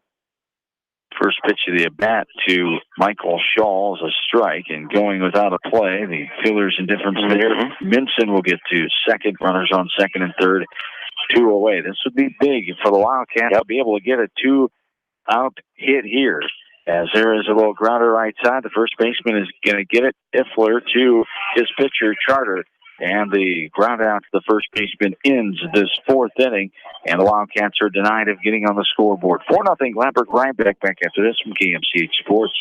First pitch of the at-bat to Michael Shaw is a strike, and going without a play. The fielder's indifference there. Minson will get to second. Runners on second and third. 2 away. This would be big for the Wildcats to be able to get a 2-out hit here. As there is a little grounder right side, the first baseman is going to get it. Ifler to his pitcher, Charter. And the ground out to the first baseman ends this 4th inning. And the Wildcats are denied of getting on the scoreboard. 4-0 Gladbrook-Reinbeck back after this from KMCH Sports.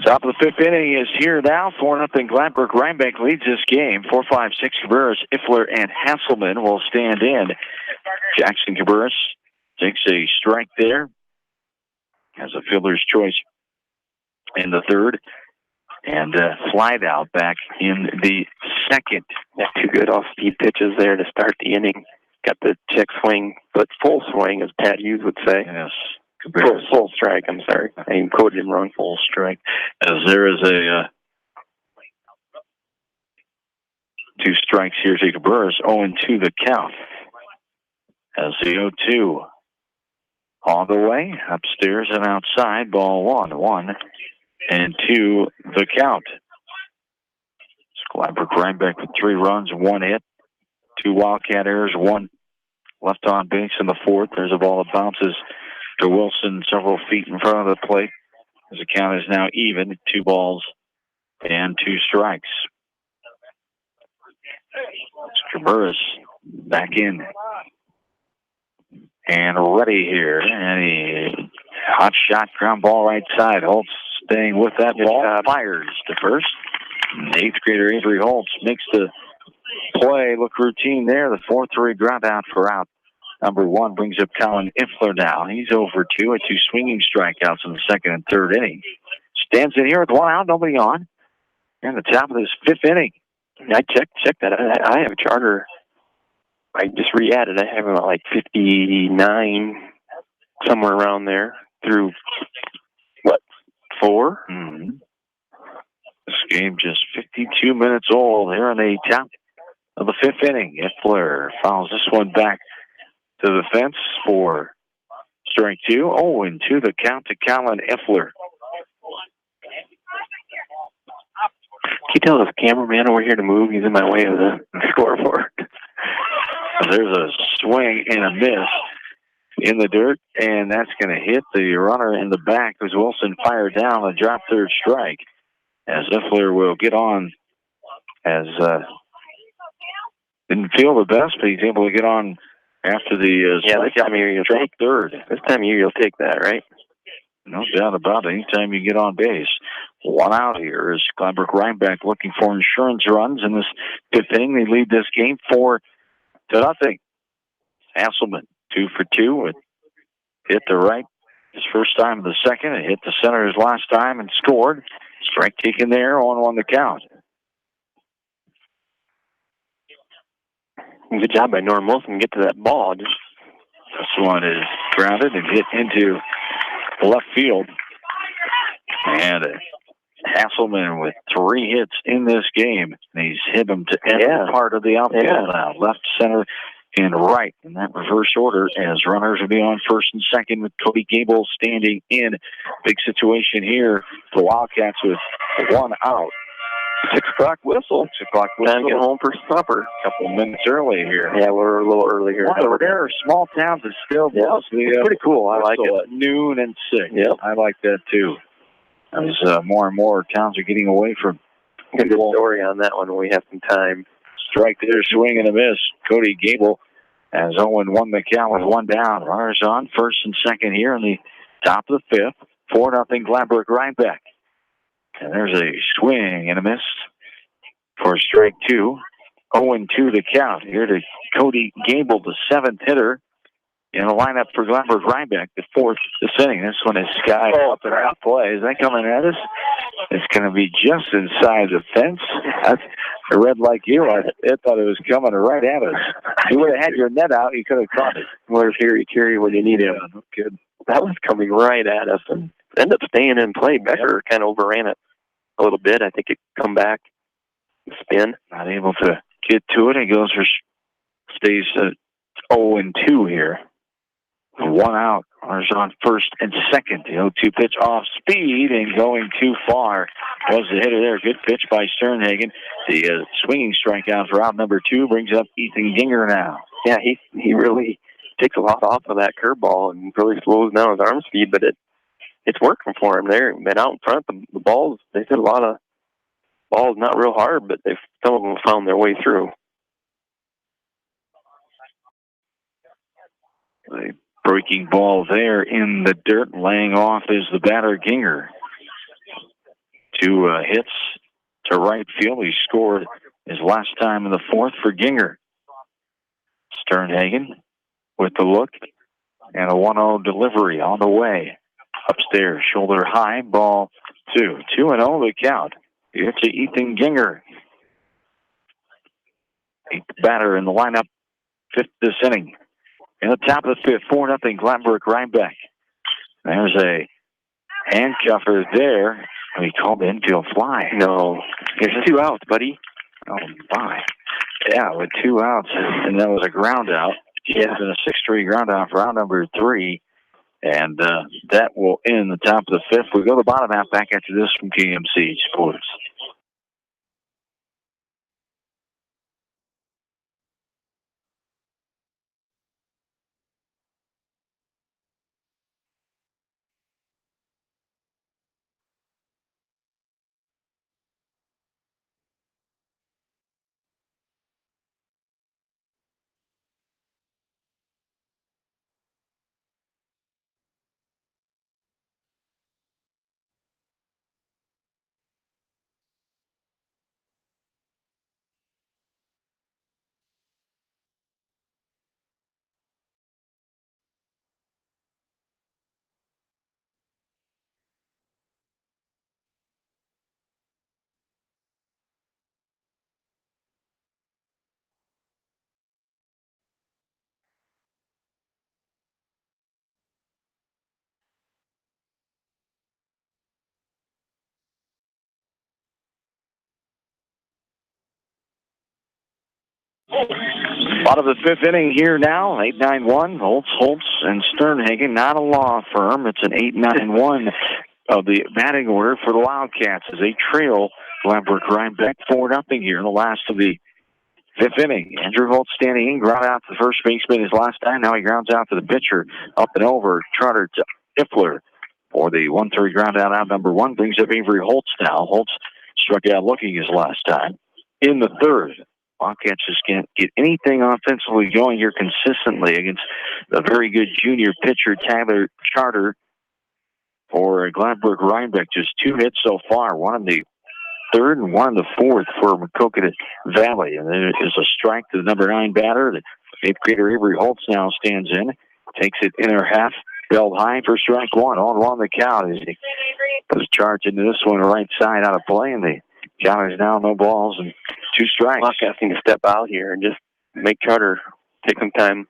Top of the 5th inning is here now. 4-0 Gladbrook-Reinbeck leads this game. 4, 5, 6 Cabarrus, Ifler, and Hasselman will stand in. Jackson Cabarrus takes a strike there. Has a fielder's choice in the 3rd. And flied out back in the 2nd. Yeah, 2 good off-speed pitches there to start the inning. Got the check swing, but full swing, as Pat Hughes would say. Yes. Full strike, I'm sorry. I quoted him wrong. Full strike. As there is a 2 strikes here to Cabarrus, 0-2 the count. As the 0-2 on the way, upstairs and outside, ball 1-2 the count. Gladbrook-Reinbeck with 3 runs, 1 hit, 2 Wildcat errors, 1 left on base in the 4th. There's a ball that bounces to Wilson several feet in front of the plate. As the count is now even, 2 balls and 2 strikes. Cabarrus back in and ready here. And he hot shot, ground ball right side. Holtz staying with that ball. Fires to first. 8th grader Avery Holtz makes the play look routine there. The 4-3 ground out for out. Number 1 brings up Colin Ifler now. He's over 2 at 2 swinging strikeouts in the 2nd and 3rd inning. Stands in here with 1 out, nobody on. And the top of this 5th inning. I checked that. I have Charter. I just re-added. I have him at like 59, somewhere around there, through, 4? Mm-hmm. This game just 52 minutes old here on the top of the 5th inning. Ifler fouls this one back to the fence for strike 2. 0-2 the count to Colin Ifler. Can you tell this cameraman over here to move? He's in my way of the scoreboard. There's a swing and a miss in the dirt, and that's going to hit the runner in the back as Wilson fired down a drop 3rd strike. As Ifler will get on, as didn't feel the best, but he's able to get on after the this time of year you'll take 3rd. This time of year you'll take that, right? No doubt about it. Anytime you get on base. 1 out here is Gladbrook-Reinbeck looking for insurance runs in this 5th inning. They lead this game 4-0. Hasselman 2 for 2. It hit the right his first time in the 2nd. It hit the center his last time and scored. Strike taken there, 1-1 the count. Good job by Norm Wilson to get to that ball. This one is grounded and hit into left field. And Hasselman with 3 hits in this game. And he's hit them to every part of the outfield now. Left, center, and right in that reverse order as runners will be on first and second with Cody Gable standing in. Big situation here for Wildcats with one out. 6 o'clock whistle. 6 o'clock whistle. Time to get home for supper. A couple of minutes early here. Yeah, we're a little early here. One of the rare small towns that still does it's pretty cool. I like it. At noon and 6. Yep. I like that too. As more and more towns are getting away from. Good story on that one when we have some time. Strike there, swing and a miss. Cody Gable has 0-1 the count with one down. Runners on first and second here in the top of the fifth. 4-0 Gladbrook-Reinbeck. And there's a swing and a miss for strike two. 0-2 the count here to Cody Gable, the seventh hitter in the lineup for Gladbrook-Reinbeck, the fourth this inning. This one is sky up and out play. Is that coming at us? It's going to be just inside the fence. I read like you. I thought it was coming right at us. If you would have had your net out, you could have caught it. Where's Harry Carey when you need him? Yeah, no kidding. That was coming right at us and ended up staying in play. Becker kind of overran it a little bit. I think it come back, spin. Not able to get to it. He goes for stays 0-2 here. One out. Runners on first and second. The 0-2 pitch off speed and going too far was the hitter there. Good pitch by Sternhagen. The swinging strikeout for out number 2 brings up Ethan Ginger now. Yeah, he really takes a lot off of that curveball and really slows down his arm speed, but it's working for him there. Been out in front. The balls, they've hit a lot of balls, not real hard, but some of them found their way through. A breaking ball there in the dirt. Laying off is the batter, Ginger. 2 hits to right field. He scored his last time in the fourth for Ginger. Sternhagen with the look and a 1-0 delivery on the way. Upstairs, shoulder high, ball 2. 2-0 the count. Here to Ethan Ginger. 8th batter in the lineup, 5th this inning. In the top of the fifth, 4-0 Gladbrook-Reinbeck. There's a handcuffer there. He called the infield fly. No, there's 2 outs, buddy. Oh, my. Yeah, with 2 outs, and that was a ground out. Yeah, and a 6-3 ground out for out number 3. And that will end the top of the fifth. We go to the bottom half back after this from KMC Sports. Bottom of the fifth inning here now, 8-9-1. Holtz, and Sternhagen, not a law firm. It's an 8-9-1 of the batting order for the Wildcats as they trail Gladbrook-Reinbeck 4-0 here in the last of the fifth inning. Andrew Holtz standing in, ground out to the first baseman his last time. Now he grounds out to the pitcher, up and over, Trotter to Iffler for the 1-3 ground out number 1. Brings up Avery Holtz now. Holtz struck out looking his last time. In the third, Wildcats just can't get anything offensively going here consistently against the very good junior pitcher, Tyler Charter, for Gladbrook-Reinbeck. Just 2 hits so far, one in the third and one in the fourth for Maquoketa Valley. And there is a strike to the number 9 batter. The 8th grader Avery Holtz now stands in, takes it inner half, belled high for strike 1. On the count as he goes charge into this one right side out of play, and the count is now no balls and 2 strikes. Wildcats need to step out here and just make Charter take some time.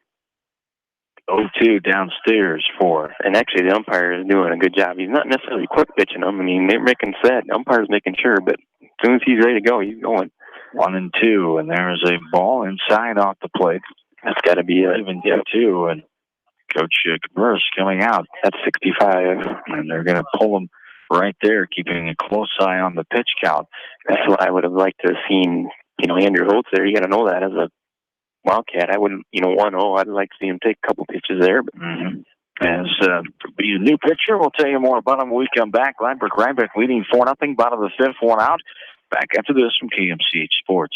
0-2 downstairs for. And actually, the umpire is doing a good job. He's not necessarily quick pitching them. I mean, they're making set. The umpire's making sure, but as soon as he's ready to go, he's going. 1-2, and there is a ball inside off the plate. That's got to be even too. And Coach Cabers coming out. That's 65. And they're going to pull him right there, keeping a close eye on the pitch count. That's what I would have liked to have seen, Andrew Holtz there. You got to know that as a Wildcat. I wouldn't, 1-0. I'd like to see him take a couple pitches there. But. As be a new pitcher, we'll tell you more about him when we come back. Gladbrook-Reinbeck leading 4-0, bottom of the fifth, one out. Back after this from KMCH Sports.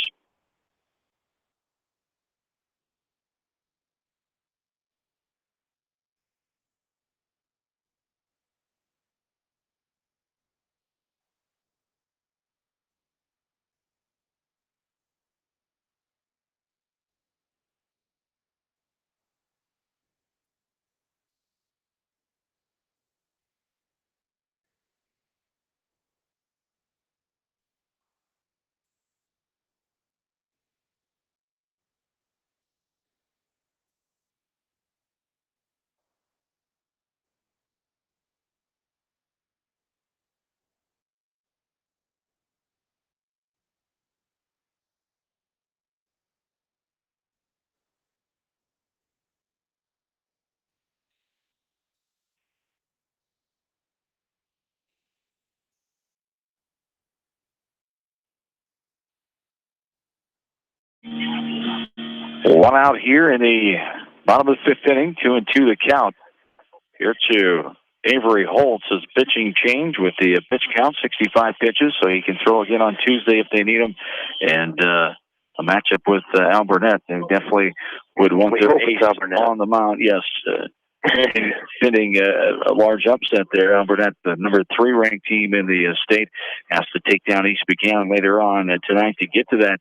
One out here in the bottom of the fifth inning, 2-2 the count. Here to Avery Holtz's pitching change with the pitch count, 65 pitches, so he can throw again on Tuesday if they need him. And a matchup with Al Burnett. They definitely would want their ace on the mound. Yes, pending a large upset there. Al Burnett, the number 3 ranked team in the state, has to take down East Buchanan later on tonight to get to that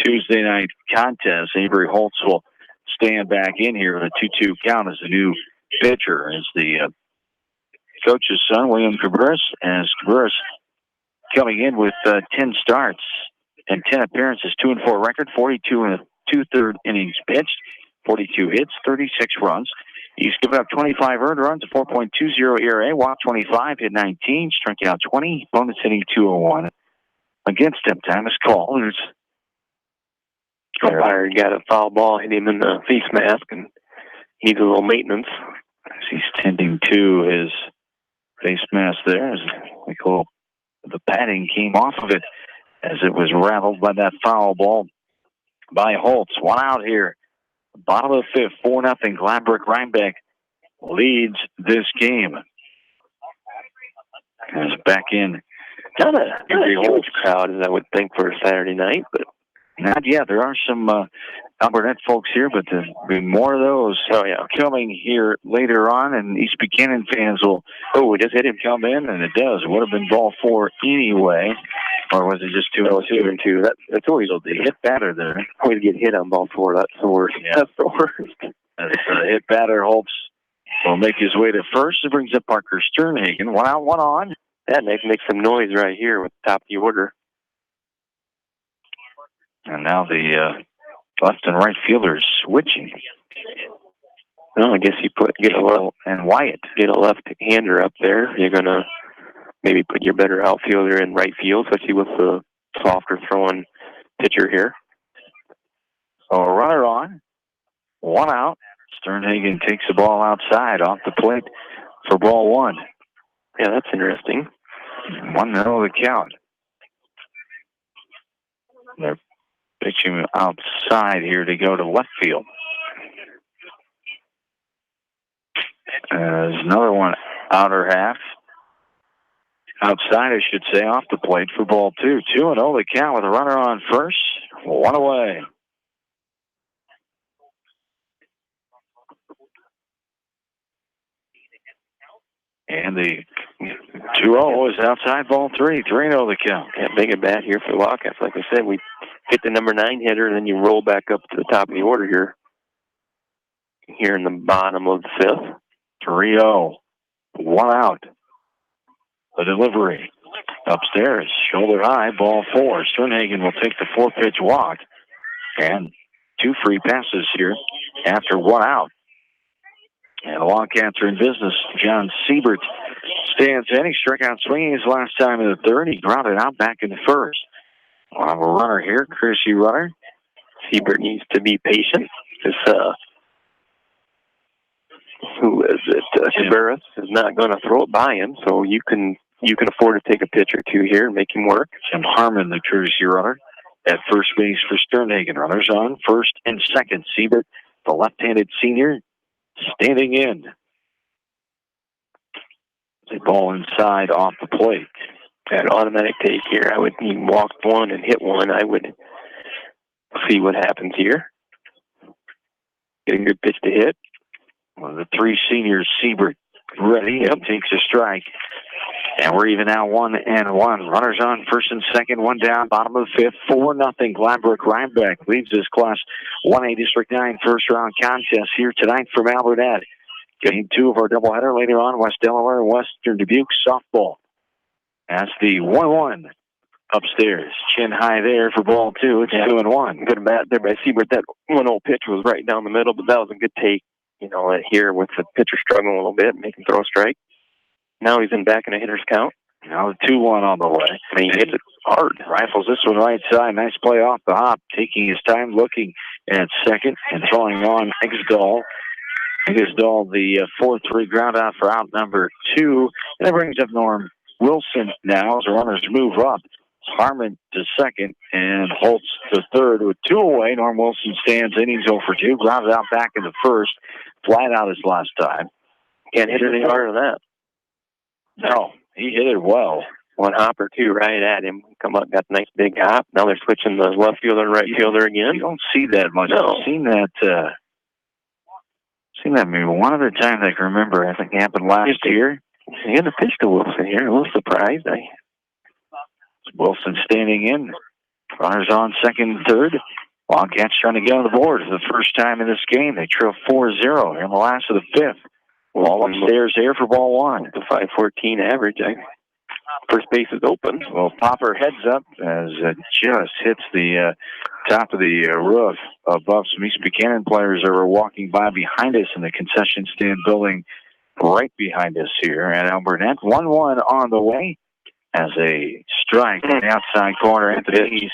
Tuesday night contest. Avery Holtz will stand back in here with a 2-2 count as the new pitcher, as the coach's son, William Cabres, as Cabres coming in with 10 starts and 10 appearances, 2-4 record, 42 and 2/3 innings pitched, 42 hits, 36 runs. He's given up 25 earned runs, a 4.20 ERA, walked 25, hit 19, struck out 20, opponents hitting 201. Against him, time is called. Umpire got a foul ball, hit him in the face mask, and needs a little maintenance. As he's tending to his face mask there, as the padding came off of it as it was rattled by that foul ball by Holtz. One out here. Bottom of the fifth, 4-0. Gladbrook-Reinbeck leads this game. As back in. Not a huge crowd, as I would think, for a Saturday night, but not yet. There are some Albernet folks here, but there'll be more of those coming here later on, and East Buchanan fans will, we just hit him, come in, and it does. It would have been ball 4 anyway, or was it just 2-2? No, 2-2. That's always the hit batter there. Always get hit on ball 4. That's the worst. Yeah. That's the worst. As hit batter Holtz will make his way to first. It brings up Parker Sternhagen. 1 out, 1 on. That makes some noise right here with top of the order. And now the left and right fielders switching. Well, I guess you get a left and Wyatt. Get a left-hander up there. You're gonna maybe put your better outfielder in right field, especially with the softer throwing pitcher here. So a runner on, 1 out. Sternhagen takes the ball outside off the plate for ball 1. Yeah, that's interesting. 1-0 the count. They're pitching outside here to go to left field. There's another one outer half. Outside, I should say, off the plate for ball 2. 2-0 the count with a runner on first. 1 away. And the 2-0 is outside ball 3. 3-0 the count. Yeah, big at bat here for the Wildcats. Like I said, we hit the number 9 hitter, and then you roll back up to the top of the order here. Here in the bottom of the 5th. 3-0. 1 out. The delivery. Upstairs. Shoulder high. Ball 4. Sternhagen will take the 4-pitch walk. And 2 free passes here after 1 out. And the Wildcats are in business. John Siebert stands in. He struck out swinging his last time in the 3rd. He grounded out back in the 1st. We'll have a runner here, courtesy runner. Siebert needs to be patient. This, who is it? Tabaris is not going to throw it by him, so you can afford to take a pitch or two here and make him work. Jim Harmon, the courtesy runner, at first base for Sternhagen. Runners on first and second. Siebert, the left-handed senior, standing in. The ball inside off the plate. That automatic take here. I would walk one and hit one. I would see what happens here. Get a good pitch to hit. One of the three seniors, Siebert, ready. Yep. Takes a strike. And we're even now 1-1. Runners on first and second, one down, bottom of the fifth, 4-0. Gladbrook-Reinbeck leads this Class 1A District 9 first-round contest here tonight from Albert. Game 2 of our doubleheader later on, West Delaware, Western Dubuque softball. That's the 1-1 upstairs. Chin high there for ball 2. It's 2-1. Good bat there by Siebert. That 1-0 pitch was right down the middle, but that was a good take. Here with the pitcher struggling a little bit, make him throw a strike. Now he's back in a hitter's count. Now the 2-1 on the way. And he hits it hard. Rifles this one right side. Nice play off the hop. Taking his time, looking at second and throwing on Exdal. Exdal, the 4-3 ground out for out number 2. And that brings up Norm Wilson now as the runners move up. Harmon to second and Holtz to third with 2 away. Norm Wilson stands in. He's 0 for 2. Grounded out back in the first. Flat out his last time. Can't hit it any harder than that. No, he hit it well. One hop or two right at him. Come up, got a nice big hop. Now they're switching the left fielder and right fielder again. You don't see that much. No. I've seen that maybe one other time I can remember. I think it happened last year. He had a pitch to Wilson here. A little surprised. Wilson standing in. Runners on second and third. Wildcats trying to get on the board for the first time in this game. They trail 4-0 in the last of the fifth. Ball upstairs here for ball 1. The 5.14 average. First base is open. Well, Popper heads up as it just hits the top of the roof above some East Buchanan players that were walking by behind us in the concession stand building right behind us here at Albernet. 1-1 on the way as a strike in the outside corner. Anthony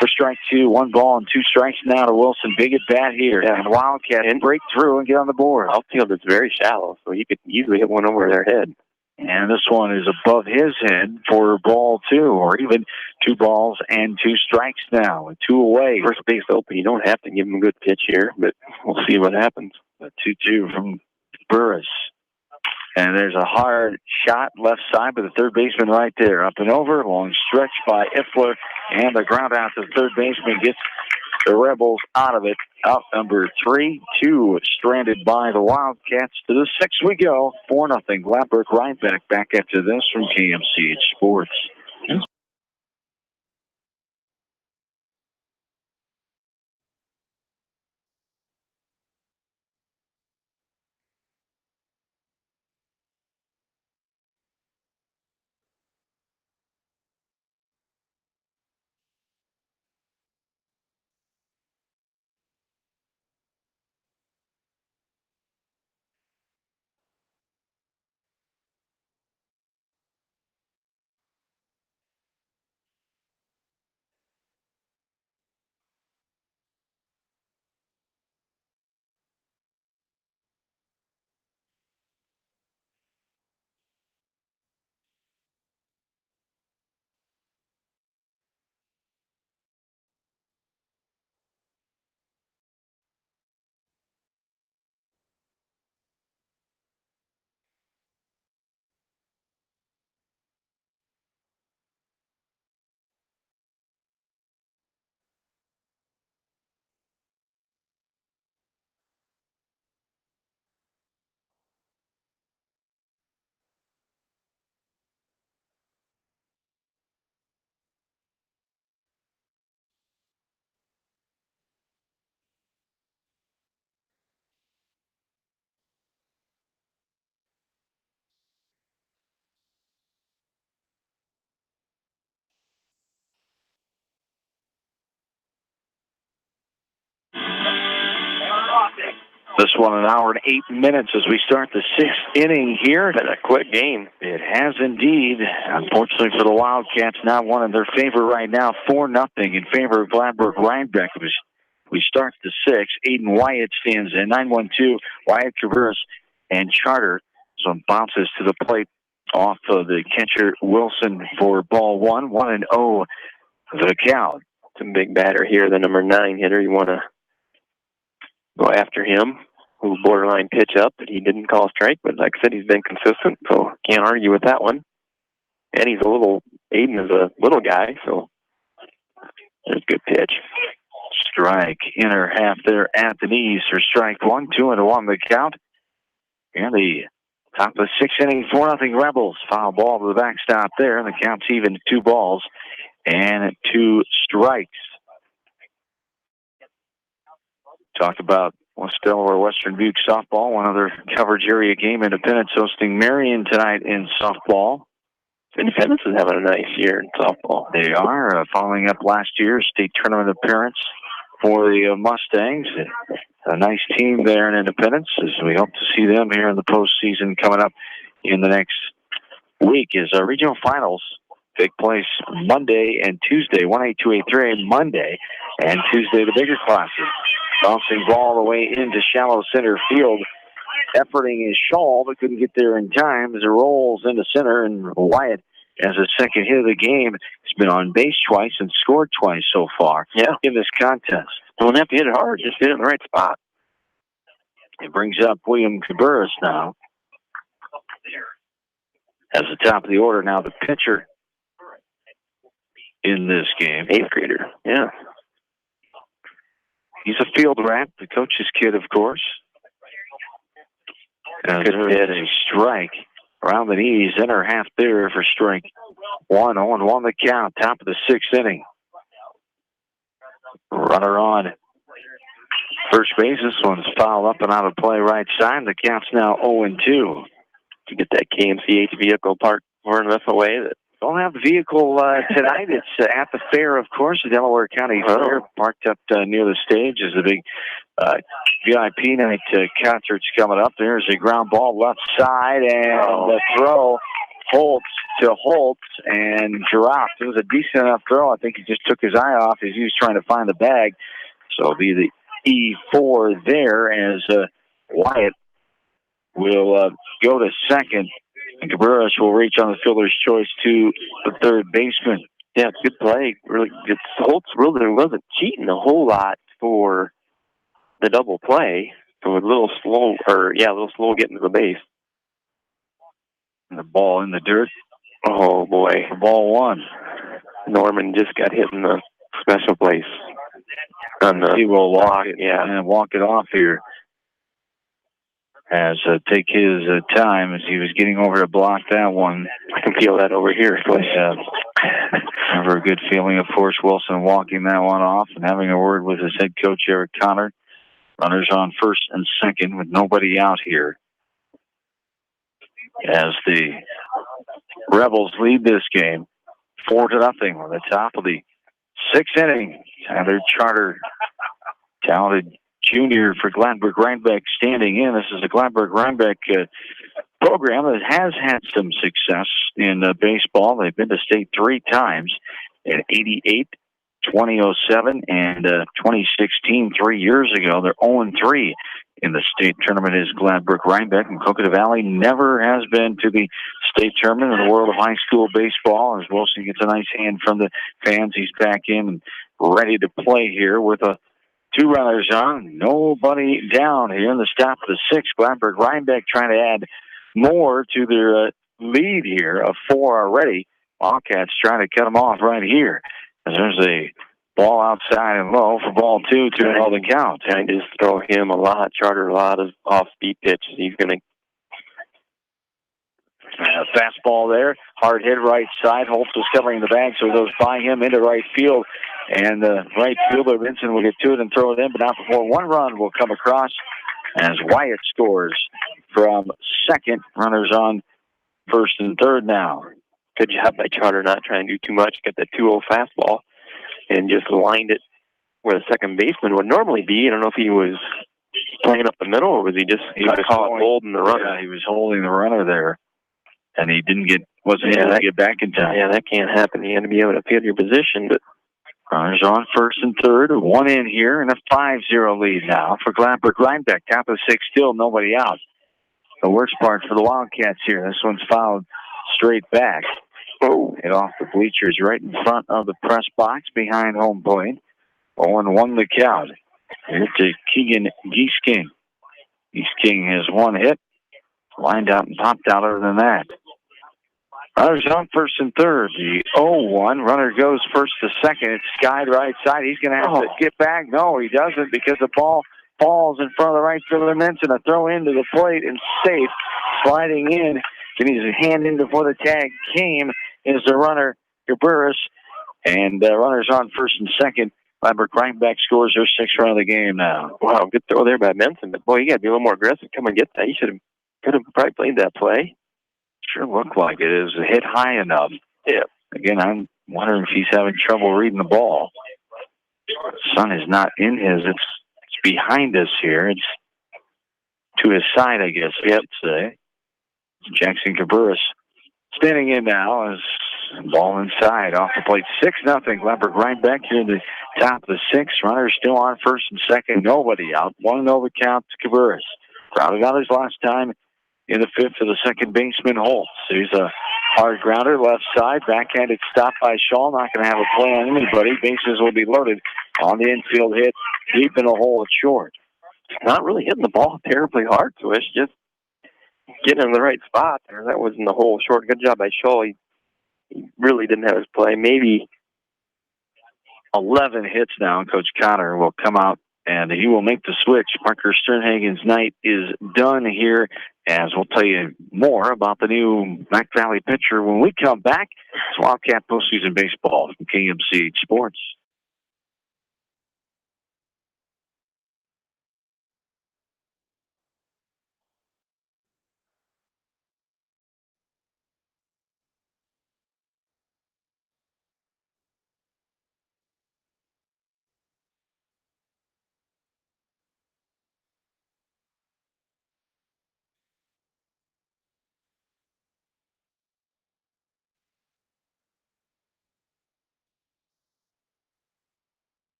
for strike 2. 1 ball and 2 strikes now to Wilson. Big at bat here. Yeah. And Wildcats break through and get on the board. Outfield is very shallow, so he could easily hit one over their head. And this one is above his head for ball 2, or even 2 balls and 2 strikes now, and 2 away. First base open. You don't have to give him a good pitch here, but we'll see what happens. A 2-2 from Burris. And there's a hard shot left side, but the third baseman right there. Up and over, long stretch by Iffler, and the ground out to the third baseman gets the Rebels out of it. Out number 3, 2 stranded by the Wildcats. To the 6th we go. 4-0. Gladbrook-Reinbeck back after this from KMCH Sports. This one, 1 hour and 8 minutes as we start the 6th inning here. Been a quick game. It has indeed. Unfortunately for the Wildcats, not one in their favor right now. 4-0 in favor of Gladbrook-Reinbeck. It We start the 6th. Aiden Wyatt stands in. 9-1-2. Wyatt, Cabarrus, and Charter. So bounces to the plate off of the catcher Wilson for ball 1. 1-0 the count. Some big batter here, the number 9 hitter. You want to go after him, who borderline pitch up, but he didn't call strike. But like I said, he's been consistent, so can't argue with that one. And Aiden is a little guy, so there's a good pitch. Strike, inner half there at the knees for strike 1. 2-1 the count. And the top of the 6th inning, 4-0 Rebels. Foul ball to the backstop there, and the count's even 2 balls and 2 strikes. Talk about West Delaware Western Butte softball. One other coverage area game. Independence hosting Marion tonight in softball. Independence is having a nice year in softball. They are following up last year's state tournament appearance for the Mustangs. A nice team there in Independence, as we hope to see them here in the postseason coming up in the next week. As our regional finals take place Monday and Tuesday. 1A, 2A, 3A Monday, and Tuesday the bigger classes. Bouncing ball the way into shallow center field. Efforting is Shaw, but couldn't get there in time as it rolls into center, and Wyatt has a second hit of the game. He's been on base twice and scored twice so far in this contest. Don't have to hit it hard, just hit it in the right spot. It brings up William Cabarrus now. As the top of the order now, the pitcher in this game. 8th grader, yeah. He's a field rat, the coach's kid, of course. And there's a strike around the knees, inner half there for strike 1. 0-1 the count, top of the 6th inning. Runner on first base. This one's fouled up and out of play right side. The count's now 0-2. To get that KMCH vehicle parked far enough away that don't have the vehicle tonight. It's at the fair, of course, the Delaware County Fair, parked up near the stage. As the big VIP night concert's coming up. There's a ground ball left side, and the throw Holtz to Holtz and dropped. It was a decent enough throw. I think he just took his eye off as he was trying to find the bag. So it'll be the E4 there as Wyatt will go to second. And Cabarrus will reach on the fielder's choice to the third baseman. Yeah, good play. Really good. Holtz really wasn't cheating a whole lot for the double play. So a little slow getting to the base. And the ball in the dirt. Oh, boy. Ball 1. Norman just got hit in the special place. He will walk it off here. As take his time as he was getting over to block that one. I can feel that over here. Never a good feeling, of course. Wilson walking that one off and having a word with his head coach, Eric Connor. Runners on first and second with nobody out here. As the Rebels lead this game 4-0 on the top of the 6th inning. Tyler Charter, talented junior for Gladbrook-Reinbeck, standing in. This is a Gladbrook-Reinbeck program that has had some success in baseball. They've been to state 3 times in 88, 2007, and 2016, 3 years ago. They're 0-3 in the state tournament is Gladbrook-Reinbeck, and Maquoketa Valley never has been to the state tournament in the world of high school baseball. As Wilson gets a nice hand from the fans, he's back in and ready to play here with a 2 runners on, nobody down here in the top of the 6th. Gladbrook-Reinbeck trying to add more to their lead here of 4 already. Wildcats trying to cut them off right here. As there's a ball outside and low for ball 2 to all the count. And just throw him a lot, Charter a lot of off-speed pitches. He's going to fastball there, hard hit right side. Holtz was covering the bag, so he goes by him into right field. And the right fielder, Vincent, will get to it and throw it in, but not before 1 run will come across as Wyatt scores from second. Runners on first and third now. Good job by Charter not trying to do too much. Get that 2-0 fastball and just lined it where the second baseman would normally be. I don't know if he was playing up the middle or was he holding the runner. Yeah, he was holding the runner there. And he wasn't able to get back in time. Yeah, that can't happen. You got to be able to field your position, but Runners on first and third. One in here and a 5-0 lead now for Gladbrook-Reinbeck. Top of the sixth, still nobody out. The worst part for the Wildcats here. This one's fouled straight back. Oh, hit off the bleachers right in front of the press box behind home plate. 0-1 the count. Here to Keegan Geesking. Geesking has one hit. Lined out and popped out other than that. Runners on first and third. The 0-1. Runner goes first to second. It's skied right side. He's going to have to get back. No, he doesn't because the ball falls in front of the right fielder Menson. A throw into the plate and safe. Sliding in. Getting his hand in before the tag came is the runner, Cabarrus. And runners on first and second. Gladbrook-Reinbeck scores their sixth run of the game now. Wow, good throw there by Menson. But, boy, you got to be a little more aggressive. Come and get that. You could have probably played that play. Sure looked like it. It was hit high enough. Yeah. Again, I'm wondering if he's having trouble reading the ball. The sun is not in his. It's behind us here. It's to his side, I guess I should say. Jackson Cabarrus standing in now as ball inside off the plate. 6-0. Gladbrook-Reinbeck here in the top of the sixth. Runners still on first and second. Nobody out. 1-0 the count to Cabarrus. Grounded out his last time in the fifth of the second baseman Holtz. Here's a hard grounder, left side, backhanded stop by Shaw. Not going to have a play on anybody. Bases will be loaded on the infield hit, deep in the hole at short. Not really hitting the ball terribly hard, Swish. Just getting in the right spot there. That was in the hole short. Good job by Shaw. He really didn't have his play. Maybe 11 hits now, and Coach Connor will come out and he will make the switch. Parker Sternhagen's night is done here, as we'll tell you more about the new Mac Valley pitcher when we come back. It's Wildcat postseason baseball from KMCH Sports.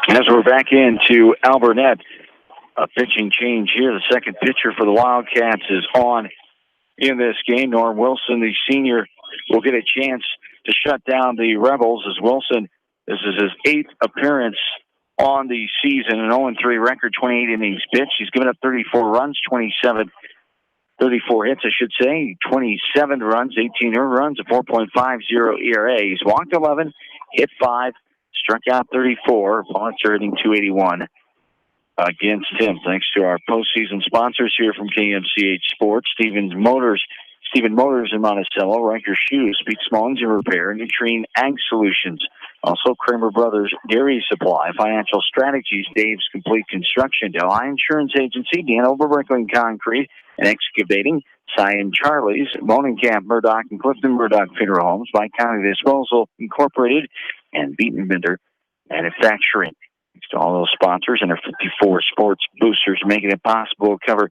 As we're back into Alburnett, a pitching change here. The second pitcher for the Wildcats is on in this game. Norm Wilson, the senior, will get a chance to shut down the Rebels as Wilson, this is his eighth appearance on the season, an 0-3 record, 28 innings pitched. He's given up 34 runs, 34 hits, I should say, 27 runs, 18 earned runs, a 4.50 ERA. He's walked 11, hit 5, struck out 34. Opponents are hitting 281 against him. Thanks to our postseason sponsors here from KMCH Sports, Stephen Motors in Monticello, Riker Shoes, Speed Small Engine Repair, Nutrien Ag Solutions. Also, Kramer Brothers Dairy Supply, Financial Strategies, Dave's Complete Construction, Delhi Insurance Agency, Dan Overbrickling Concrete and Excavating, Cyan Charlie's, Monenkamp, Murdoch, and Clifton Murdoch Funeral Homes, by County Disposal Incorporated, and Beaton Bender Manufacturing. Thanks to all those sponsors and our 54 sports boosters making it possible to cover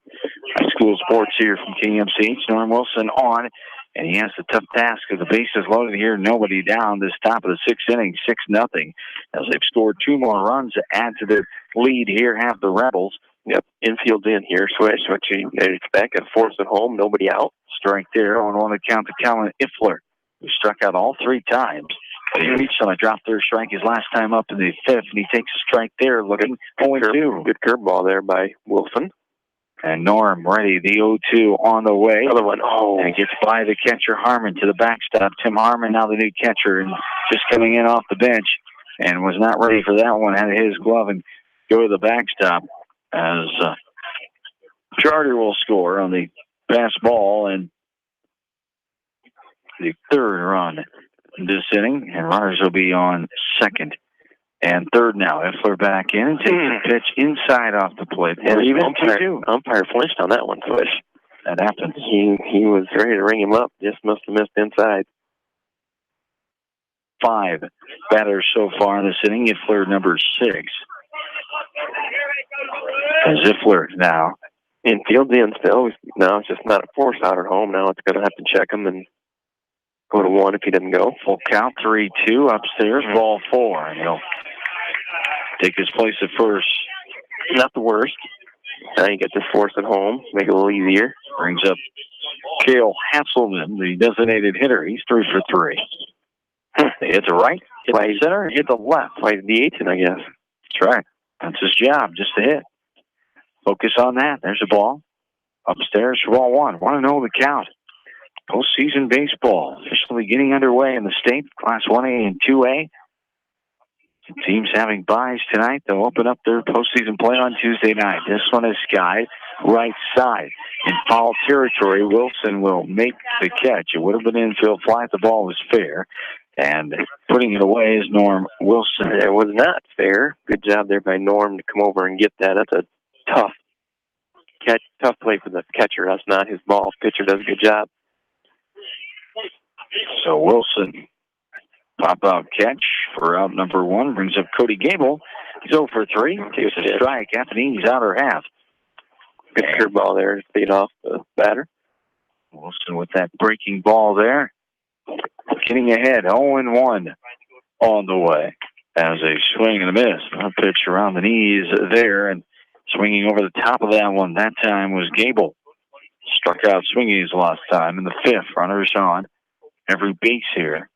high school sports here from KMCH. Norm Wilson on, and he has the tough task of the bases loaded here, nobody down this top of the sixth inning, 6-0, as they've scored 2 more runs to add to the lead here, have the Rebels. Yep, infield's in here, Swish, what you expect, a force at home, nobody out. Strike there on one account to Colin Ifler, who struck out all 3 times. He reached on a drop third strike his last time up in the fifth, and he takes a strike there, looking 0-2. Good curveball there by Wilson. And Norm ready. The 0-2 on the way. Another one. Oh. And gets by the catcher, Harmon, to the backstop. Tim Harmon, now the new catcher, and just coming in off the bench. And was not ready for that one. Had his glove and go to the backstop. As Charter will score on the pass ball. And the third run this inning. And runners will be on second and third now. Effler back in, takes a pitch inside off the plate. And even umpire flinched on that one, Swish. That happens. He was ready to ring him up, just must have missed inside. 5 batters so far in this inning. Effler number 6. And Ziffler now. Infield's in still. Now it's just not a force out at home. Now it's going to have to check him and go to 1 if he doesn't go. Full count, 3-2 upstairs, ball 4. And he'll take his place at first. Not the worst. Now you get this force at home, make it a little easier. Brings up Cale Hasselman, the designated hitter. He's 3 for 3. He hit the right, hit the center, hit the left. Why he's DHing, I guess. That's right. That's his job, just to hit. Focus on that. There's the ball. Upstairs for ball 1. Want to know the count. Postseason baseball officially getting underway in the state, Class 1A and 2A. Teams having byes tonight. They'll open up their postseason play on Tuesday night. This one is skied right side. In foul territory, Wilson will make the catch. It would have been infield fly if the ball was fair. And putting it away is Norm Wilson. It was not fair. Good job there by Norm to come over and get that. That's a tough catch, tough play for the catcher. That's not his ball. Pitcher does a good job. So Wilson, pop-out catch for out number 1, brings up Cody Gable. He's 0 for 3. Takes a strike. Anthony's outer half. Good curveball there to fade off the batter. Wilson with that breaking ball there. Getting ahead, 0-1 on the way. As a swing and a miss. A pitch around the knees there, and swinging over the top of that one that time was Gable. Struck out swinging his last time in the 5th. Runners on every base here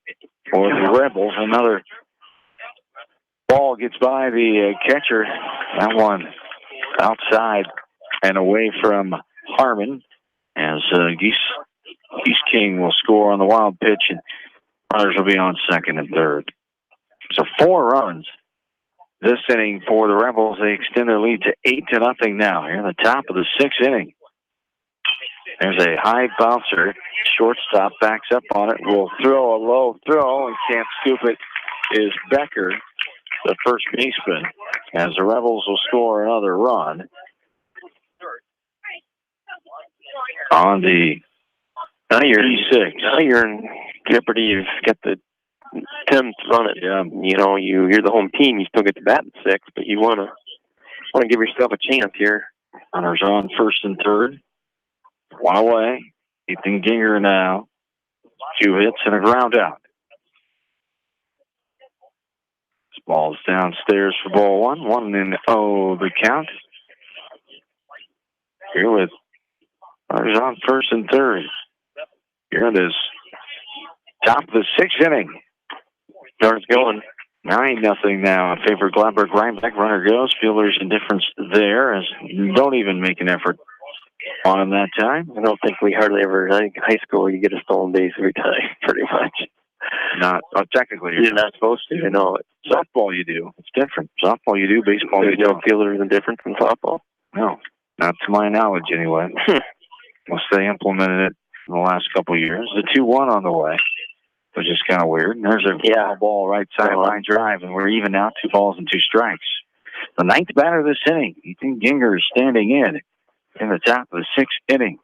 for the Rebels. Another ball gets by the catcher. That one outside and away from Harmon as Geese King will score on the wild pitch, and runners will be on second and third. So 4 runs this inning for the Rebels. They extend their lead to 8-0 now here in the top of the 6th inning. There's a high bouncer. Shortstop backs up on it. Will throw a low throw and can't scoop it. Is Becker, the first baseman, as the Rebels will score another run on the now you're E6. in jeopardy. You've got the 10th run it. You know, you're the home team. You still get to bat in 6th, but you want to give yourself a chance here. Runners on first and third. 1 away. Ethan Ginger now. 2 hits and a ground out. This ball's downstairs for ball 1. 1-0 the count. Here with runners on first and third. Here it is. Top of the 6th inning. Starts going. 9-0 now in favor of Gladbrook-Reinbeck. Runner goes. Fielders indifference there as don't even make an effort on him that time. I don't think we hardly ever, I think high school, you get a stolen base every time, pretty much. Not, technically. You're not supposed to. I know it. Softball you do. It's different. Softball you do. Baseball you don't. Fielders are different from softball? No. Not to my knowledge, anyway. Unless they implemented it in the last couple of years. The 2-1 on the way, which is kind of weird. And there's a ball right side line drive, and we're even now 2 balls and 2 strikes. The 9th batter of this inning, Ethan Ginger, is standing in the top of the 6th inning.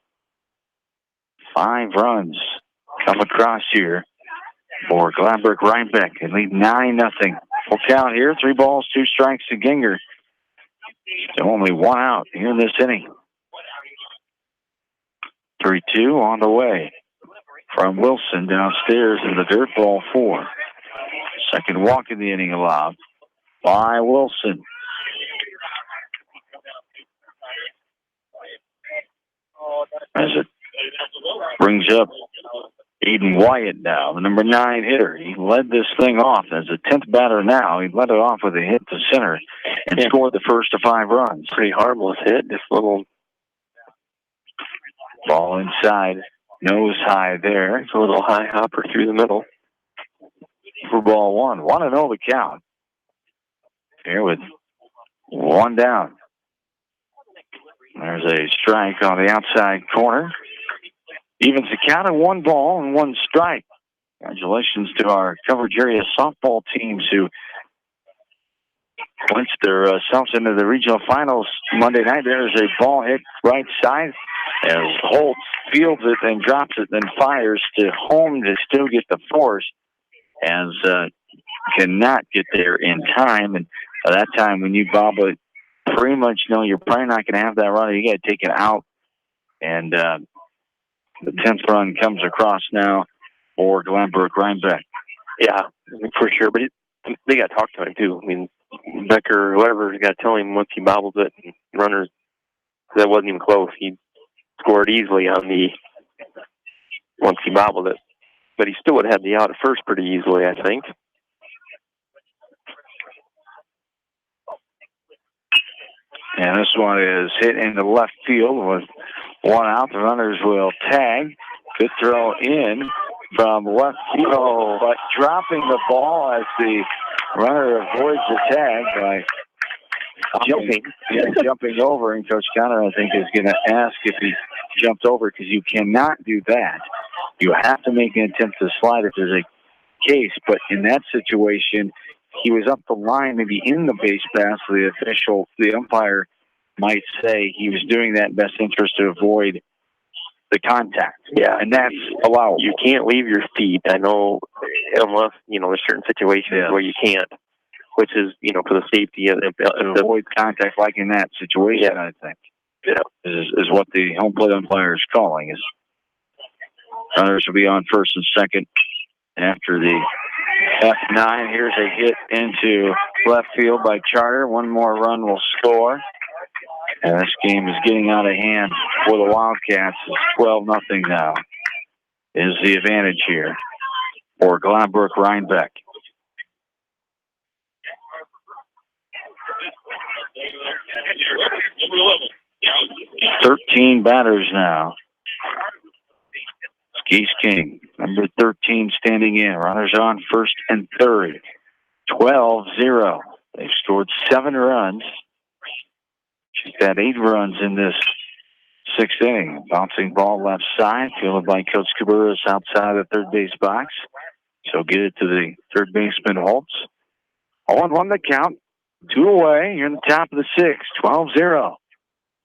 5 runs come across here for Gladbrook-Reinbeck and lead 9-0. Full count here, 3 balls, 2 strikes to Ginger. Still only 1 out here in this inning. 3-2 on the way from Wilson downstairs in the dirt, ball 4. Second walk in the inning allowed by Wilson. As it brings up Aiden Wyatt now, the number 9 hitter. He led this thing off as a 10th batter now. He led it off with a hit to center and scored the first of 5 runs. Pretty harmless hit, just a little Ball inside, nose high there. It's a little high hopper through the middle. For ball one. 1-0 the count. Here with one down. There's a strike on the outside corner. Evens the count at 1 ball and 1 strike. Congratulations to our coverage area softball teams who clinched themselves into the regional finals Monday night. There's a ball hit right side as Holtz fields it and drops it, then fires to home to still get the force, as cannot get there in time. And by that time, when you bobble it, pretty much know you're probably not going to have that runner. You got to take it out. And the 10th run comes across now for Gladbrook-Reinbeck. Yeah, for sure. But they got to talk to him, too. I mean, Becker or whatever, got to tell him once he bobbles it. And runners, that wasn't even close. He scored easily once he bobbled it. But he still would have had the out at first pretty easily, I think. And this one is hit into left field with 1 out. The runners will tag. Good throw in from left field, but dropping the ball as the runner avoids the tag by jumping over. And Coach Connor, I think, is going to ask if he jumped over, because you cannot do that. You have to make an attempt to slide if there's a case. But in that situation, he was up the line, maybe in the base pass. The umpire might say he was doing that in best interest to avoid the contact. Yeah, and that's allowable. You can't leave your feet. I know, unless there's certain situations where you can't, which is for the safety of to avoid contact, like in that situation. I think is what the home plate umpire is calling. Is runners will be on first and second after the F9. Here's a hit into left field by Charter. 1 more run will score. And this game is getting out of hand for the Wildcats. It's 12-0 now. Is the advantage here for Gladbrook-Reinbeck. Thirteen batters now. Geese King, number 13, standing in. Runners on first and third. 12-0. They've scored 7 runs. She's got 8 runs in this 6th inning. Bouncing ball left side, fielded by Coach Cabarrus outside the third base box. So get it to the third baseman, Holtz. 0-1 the count. 2 away. You're in the top of the 6th. 12-0.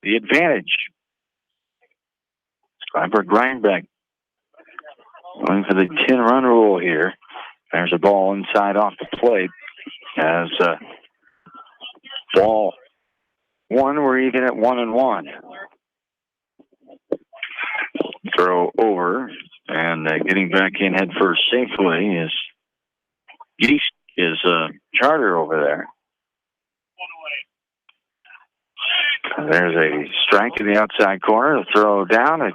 The advantage. Gladbrook-Reinbeck going for the 10-run rule here. There's a ball inside off the plate. As ball 1, we're even at 1-1. Throw over, and getting back in head first safely is Charter over there. There's a strike in the outside corner. The throw down. It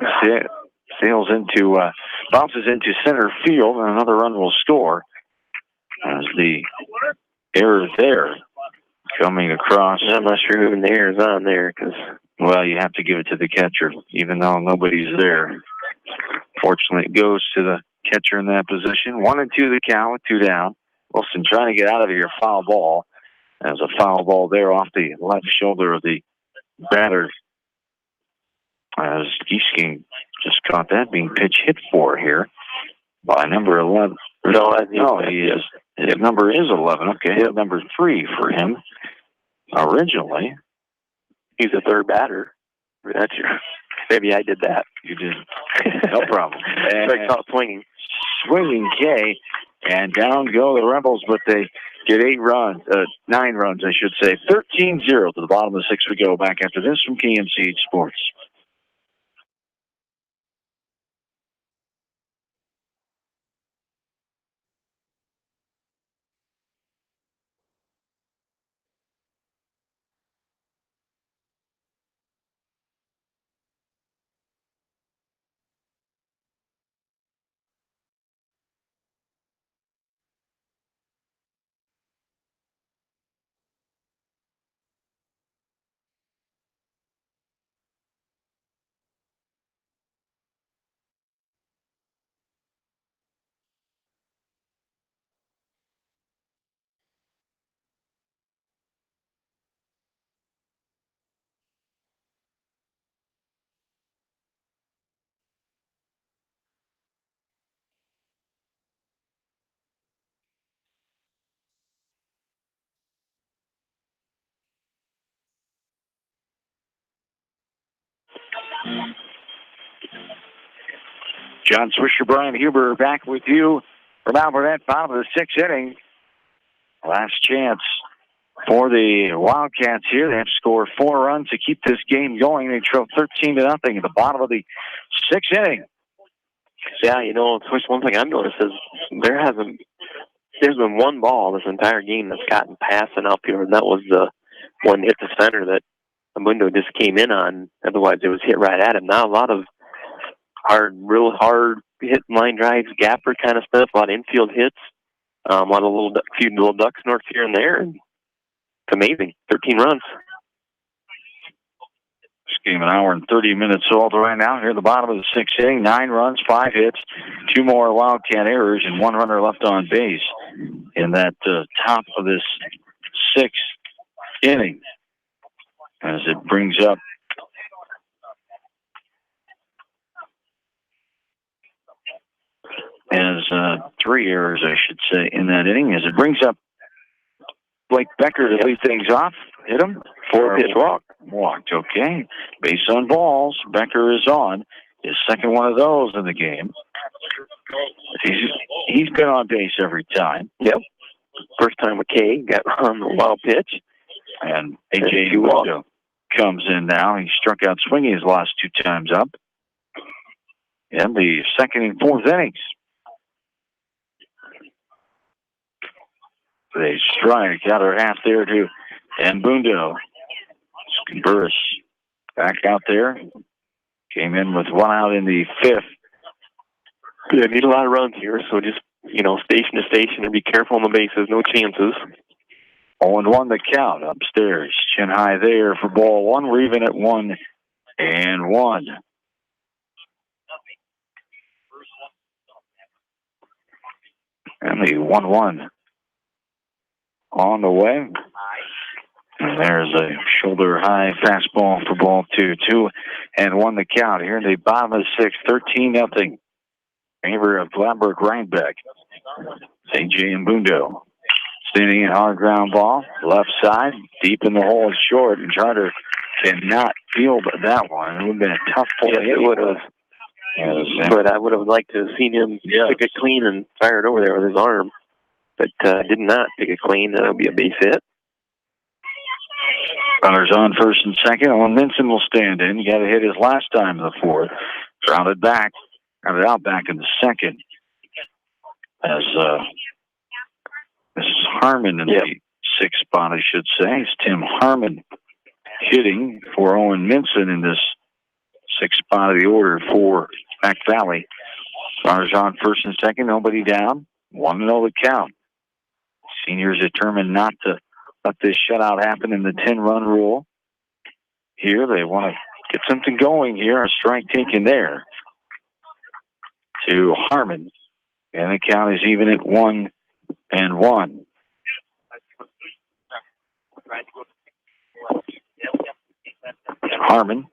bounces into center field, and another run will score. As the error there coming across. I'm not sure who the error is on there, because you have to give it to the catcher, even though nobody's there. Fortunately, it goes to the catcher in that position. 1-2 the count with 2 down. Wilson trying to get out of here. Foul ball. There's a foul ball there off the left shoulder of the batter. As Geese King just caught that, being pitch hit for here by number 11. No, he is. His number is 11. Okay, number 3 for him originally. He's a third batter. Maybe I did that. You did. No problem. And I caught swinging. Swinging K, and down go the Rebels, but they get 9 runs, I should say. 13-0 to the bottom of the 6th we go. Back after this from KMCH Sports. John Swisher, Brian Huber back with you from Albernet, bottom of the sixth inning. Last chance for the Wildcats here. They have to score 4 runs to keep this game going. They trail 13-0 at the bottom of the sixth inning. Yeah, you know, Swish, one thing I've noticed is there's been one ball this entire game that's gotten past an outfielder, and that was the one hit the center that the window just came in on. Otherwise, it was hit right at him. Now a lot of real hard hit line drives, gapper kind of stuff, a lot of infield hits, a lot of few little duck snorts here and there, and it's amazing. 13 runs. This game an hour and 30 minutes old right now. Here at the bottom of the sixth inning, 9 runs, 5 hits, 2 more Wildcat errors, and 1 runner left on base in that top of this sixth inning. As it brings up as 3 errors, I should say, in that inning. As it brings up Blake Becker to lead things off. Hit him. 4-pitch walk. Walked, okay. Base on balls. Becker is on. His second one of those in the game. He's been on base every time. Yep. First time with K got on the wild pitch. And A.J. Uwaldo comes in now. He struck out swinging his last 2 times up. In the second and fourth innings. They strike out her half there to Mbundo. Burris back out there. Came in with 1 out in the 5th. Yeah, need a lot of runs here, so just, station to station and be careful on the bases. No chances. 0-1 the count upstairs. Chin high there for ball 1. We're even at 1-1. And the 1-1 on the way. And there's a shoulder-high fastball for ball 2. 2-1 the count here in the bottom of the 6th. 13-0. Favor of Gladbrook-Reinbeck. A.J. Mbundo. Standing in hard ground ball. Left side. Deep in the hole is short. And Charter cannot field that one. It would have been a tough pull. Yes, it would have. But I would have liked to have seen him pick it clean and fire it over there with his arm. But did not pick it clean. That'll be a base hit. Runners on first and second. Owen Minson will stand in. He got to hit his last time in the 4th. Grounded out back in the 2nd. As this is Harmon in the 6th spot, I should say. It's Tim Harmon hitting for Owen Minson in this 6th spot of the order for Mac Valley. Runners on first and second. Nobody down. 1-0 the count. Seniors determined not to let this shutout happen in the 10-run rule. Here, they want to get something going here. A strike taken there to Harmon. And the count is even at 1-1. Harmon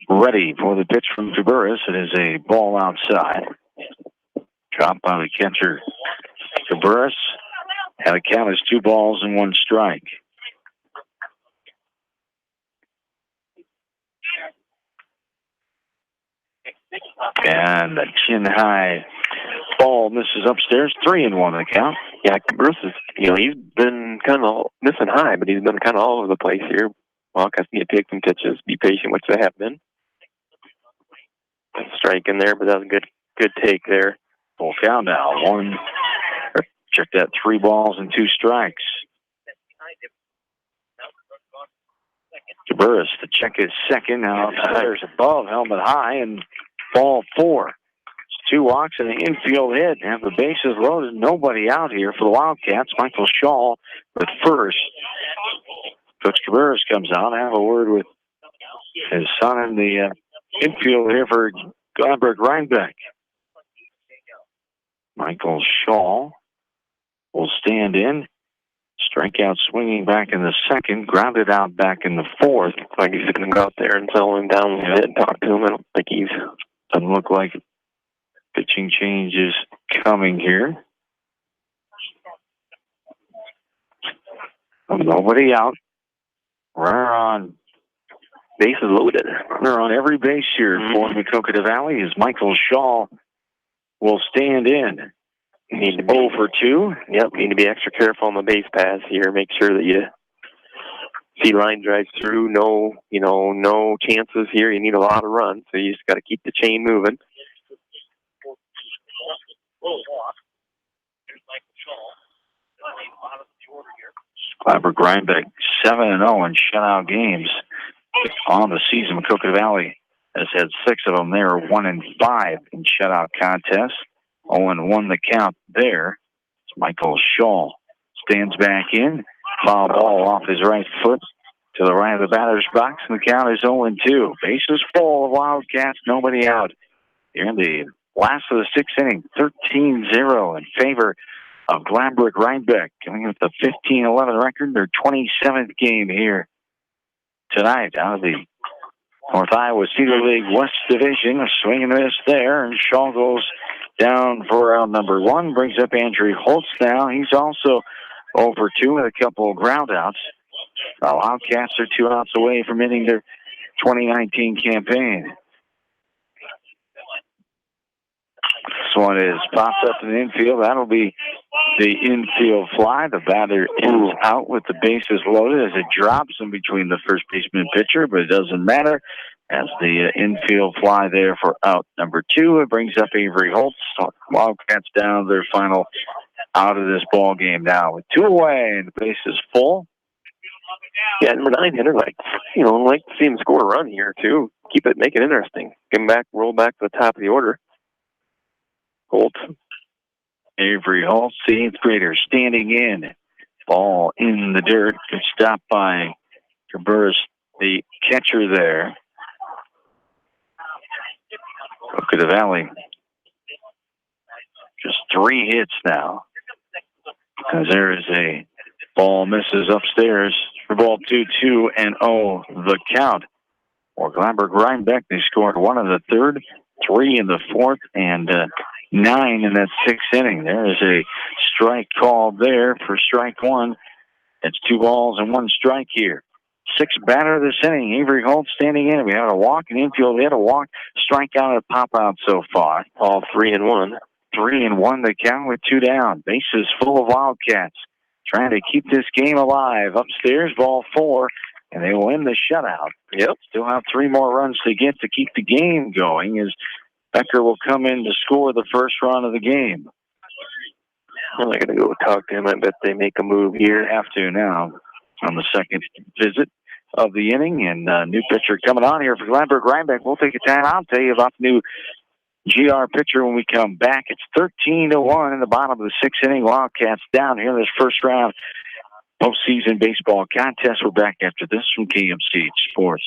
ready for the pitch from Taburis. It is a ball outside. Dropped by the catcher, Taburis. And the count is 2 balls and 1 strike. And a chin high ball misses upstairs. 3-1 the count. Yeah, Bruce is, he's been kind of missing high, but he's been kind of all over the place here. Wildcats need to take some pitches, be patient, which they have been. Strike in there, but that was a good take there. Full count now. Check that, 3 balls and 2 strikes. Taburis to check his second. Now there's above, helmet high, and ball 4. It's 2 walks and an infield hit. And the bases loaded. Nobody out here for the Wildcats. Michael Shaw with first. Coach Taburis comes out. I have a word with his son in the infield here for Gladbrook-Reinbeck. Michael Shaw will stand in. Strikeout swinging back in the 2nd. Grounded out back in the 4th. Like he's going to go out there and settle him down a little bit and talk to him. I don't think doesn't look like pitching change is coming here. Nobody out. Runner on Bases loaded. They're on every base here for Maquoketa Valley as Michael Shaw will stand in. Need to be 0 for 2. Yep, need to be extra careful on the base pass here. Make sure that you see line drives through. No chances here. You need a lot of runs, so you just got to keep the chain moving. Gladbrook-Reinbeck 7-0 in shutout games on the season. Maquoketa Valley has had 6 of them. They're 1-5 in shutout contests. 0-1 the count there. It's Michael Shaw stands back in. Foul ball off his right foot to the right of the batter's box, and the count is 0-2. Bases full of Wildcats, nobody out. Here in the last of the 6th inning, 13-0 in favor of Gladbrook-Reinbeck, coming with a 15-11 record, their 27th game here tonight out of the North Iowa Cedar League West Division. A swing and miss there, and Shaw goes down for out number 1, brings up Andrew Holtz now. He's also 0 for 2 with a couple of ground outs. The Wildcats are 2 outs away from ending their 2019 campaign. This one is popped up in the infield. That'll be the infield fly. The batter is out with the bases loaded as it drops in between the first baseman and pitcher, but it doesn't matter as the infield fly there for out number 2. It brings up Avery Holtz. Wildcats down their final out of this ball game now with 2 away and the base is full. Yeah, number 9 hitter, like to see him score a run here too. Make it interesting. Get him back, roll back to the top of the order. Holt. Avery Holtz, the 8th grader, standing in. Ball in the dirt. Good stop by Cabarrus, the catcher there. Look at the Valley. Just 3 hits now. Because there is a ball misses upstairs for ball 2-2-0 the count. For Gladbrook-Reinbeck, they scored 1 in the 3rd, 3 in the 4th, and 9 in that 6th inning. There is a strike called there for strike 1. It's 2 balls and 1 strike here. 6th batter this inning, Avery Holtz standing in. We had a walk in infield. We had a walk, strikeout, and a pop out so far. All 3-1. 3-1 the count with 2 down. Bases full of Wildcats. Trying to keep this game alive. Upstairs, ball 4, and they will end the shutout. Yep. Still have 3 more runs to get to keep the game going as Becker will come in to score the first run of the game. I'm not going to go talk to him. I bet they make a move here. Have to now on the 2nd visit of the inning. And new pitcher coming on here for Gladbrook-Reinbeck. We'll take a time. I'll tell you about the new GR pitcher when we come back. It's 13-1 in the bottom of the 6th inning. Wildcats down here in this first round postseason baseball contest. We're back after this from KMC Sports.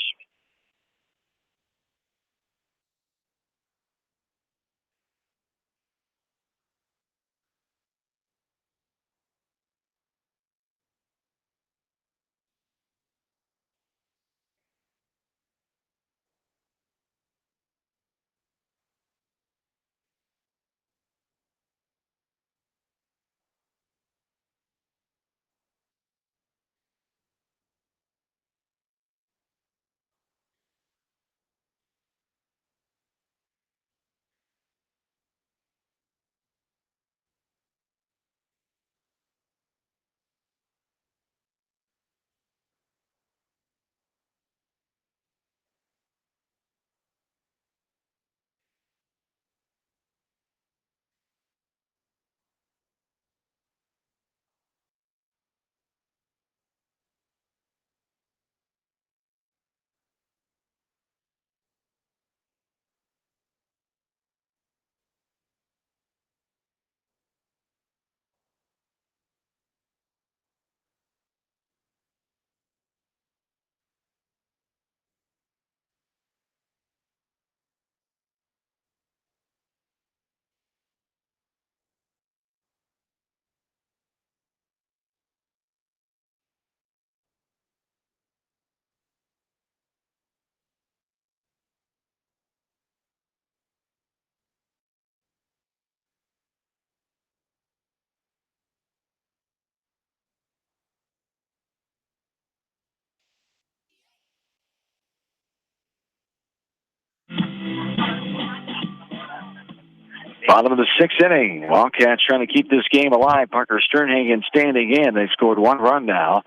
Bottom of the sixth inning. Wildcats trying to keep this game alive. Parker Sternhagen standing in. They've scored 1 run now.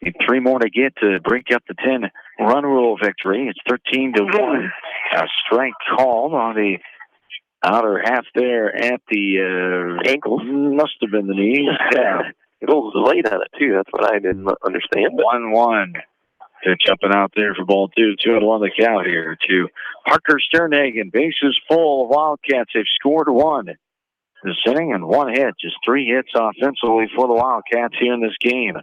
Need 3 more to get to break up the 10-run rule victory. It's 13-1. A strike called on the outer half there at the ankles. Must have been the knees. Yeah. It was late on it, too. That's what I didn't understand. 1-1. Pitch up and out there for ball 2. 2-1 the count here to Parker Sternhagen. Bases full of Wildcats. They've scored 1 this inning and 1 hit. Just 3 hits offensively for the Wildcats here in this game.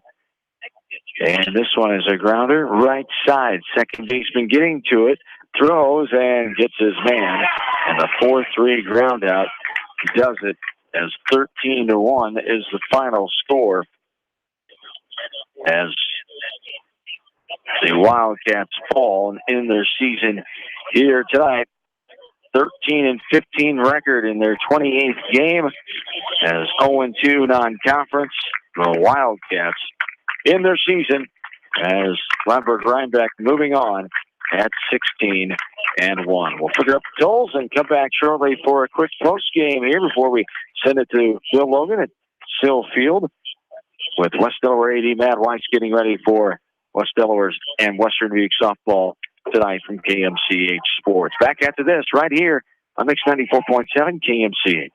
And this one is a grounder, right side. Second baseman getting to it, throws and gets his man. And the 4-3 ground out does it as 13-1 is the final score. As the Wildcats fall in their season here tonight. 13-15 record in their 28th game as 0-2 non-conference. The Wildcats in their season as Gladbrook-Reinbeck moving on at 16-1. We'll figure up the tolls and come back shortly for a quick post game here before we send it to Phil Logan at Sill Field with West Delaware AD Matt Weiss getting ready for West Delaware's and Western League softball tonight from KMCH Sports. Back after this right here on Mix 94.7 KMCH.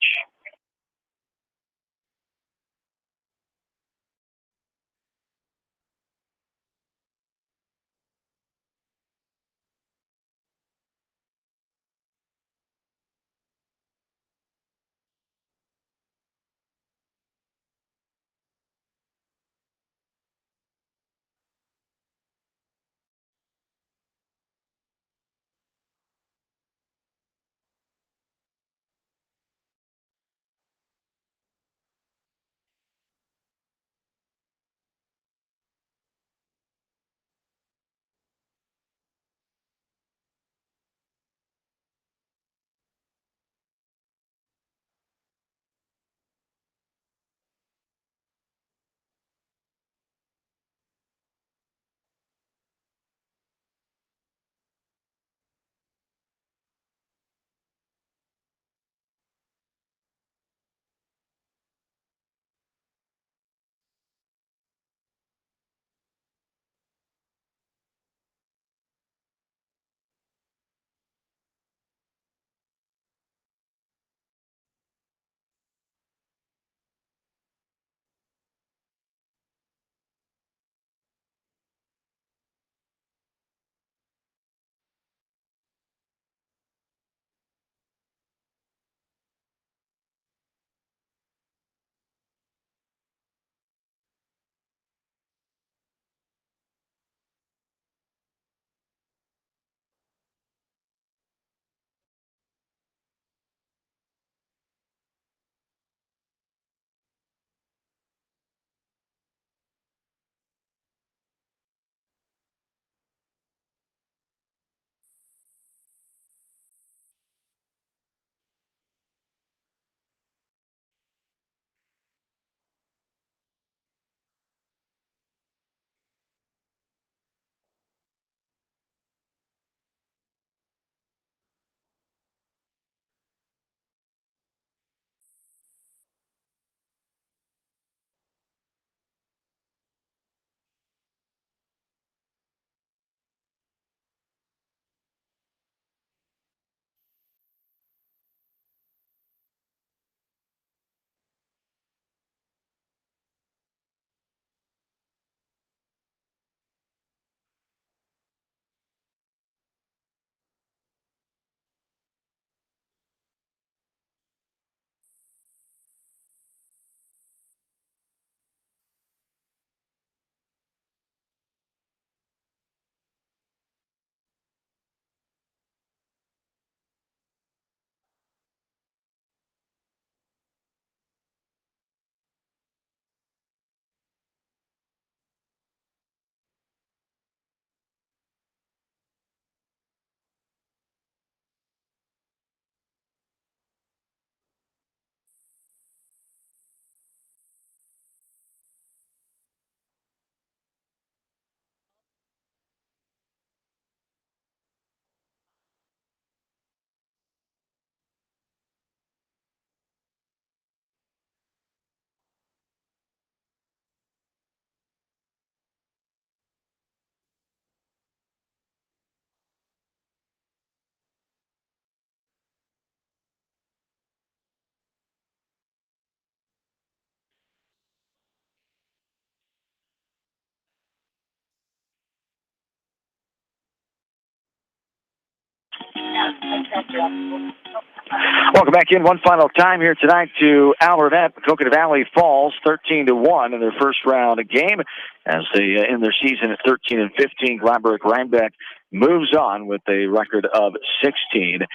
Welcome back in one final time here tonight to Albert. Maquoketa Valley falls 13-1 in their first round game as they end their season at 13-15. Gladbrook-Reinbeck moves on with a record of 16-11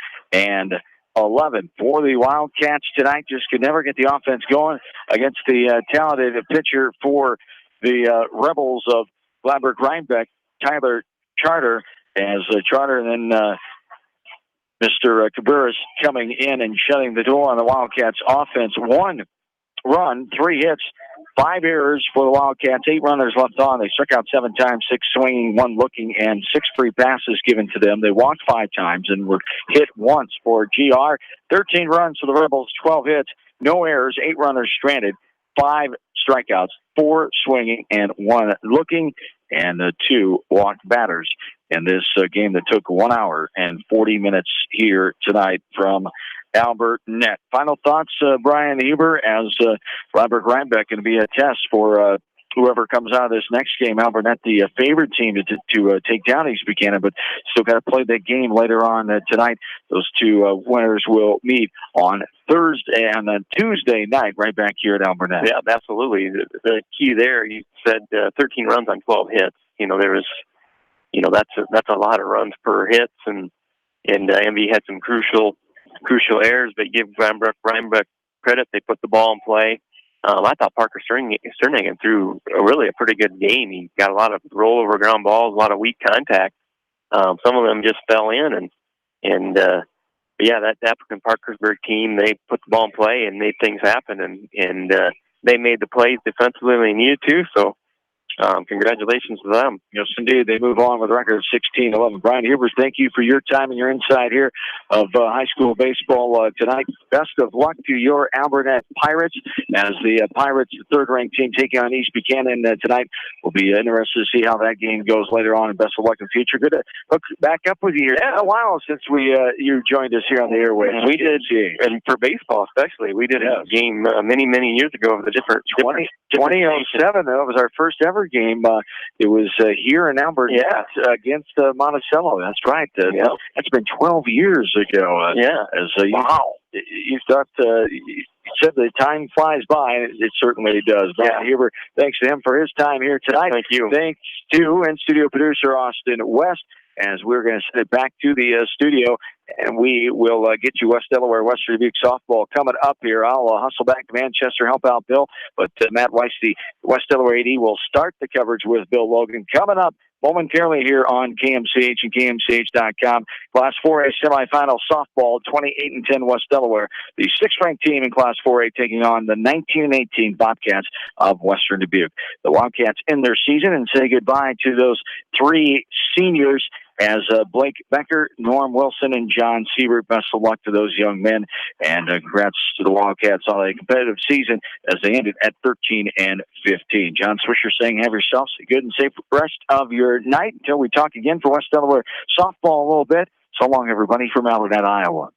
for the Wildcats tonight. Just could never get the offense going against the talented pitcher for the Rebels of Gladbrook-Reinbeck, Tyler Charter, as Charter and then Mr. Cabarrus coming in and shutting the door on the Wildcats offense. 1 run, 3 hits, 5 errors for the Wildcats, 8 runners left on. They struck out 7 times, 6 swinging, 1 looking, and 6 free passes given to them. They walked 5 times and were hit once for GR. 13 runs for the Rebels, 12 hits, no errors, 8 runners stranded, 5 strikeouts, 4 swinging, and 1 looking, and 2 walked batters in this game that took 1 hour and 40 minutes here tonight from Albert Net. Final thoughts, Brian Huber, as Gladbrook-Reinbeck going to be a test for whoever comes out of this next game. Albert Net, the favorite team to take down East Buchanan, but still got to play that game later on tonight. Those 2 winners will meet on Thursday and then Tuesday night right back here at Albert Net. Yeah, absolutely. The key there, you said 13 runs on 12 hits. There was, that's a lot of runs per hits, and MV had some crucial errors, but give Gladbrook-Reinbeck credit. They put the ball in play. I thought Parker Sterningen threw a pretty good game. He got a lot of rollover ground balls, a lot of weak contact. Some of them just fell in, but yeah, that African Parkersburg team, they put the ball in play and made things happen, and they made the plays defensively they needed to. So congratulations to them. Yes, indeed. They move on with a record of 16-11. Brian Hubers, thank you for your time and your insight here of high school baseball tonight. Best of luck to your Albert Net Pirates as the Pirates, the third-ranked team, taking on East Buchanan tonight. We'll be interested to see how that game goes later on, and best of luck in the future. Good to hook back up with you here. Yeah, a while since you joined us here on the airwaves. We did, and for baseball especially, we did a game many years ago with a different 2007. That was our first ever game. It was here in Albert against Monticello. That's right. That's been 12 years ago. Wow. You thought you said the time flies by, and it certainly does. Brian Huber, thanks to him for his time here tonight. Thank you. Thanks to in-studio producer Austin West, as we're going to send it back to the studio, and we will get you West Delaware, Western Dubuque softball coming up here. I'll hustle back to Manchester, help out Bill, but Matt Weiss, the West Delaware AD, will start the coverage with Bill Logan coming up momentarily here on KMCH and KMCH.com. Class 4A semifinal softball, 28-10 West Delaware. The 6th-ranked team in Class 4A taking on the 19-18 Bobcats of Western Dubuque. The Wildcats end their season and say goodbye to those 3 seniors as Blake Becker, Norm Wilson, and John Siebert. Best of luck to those young men, and congrats to the Wildcats on a competitive season as they ended at 13-15. John Swisher saying have yourselves a good and safe rest of your night until we talk again for West Delaware softball a little bit. So long, everybody, from Albert, Iowa.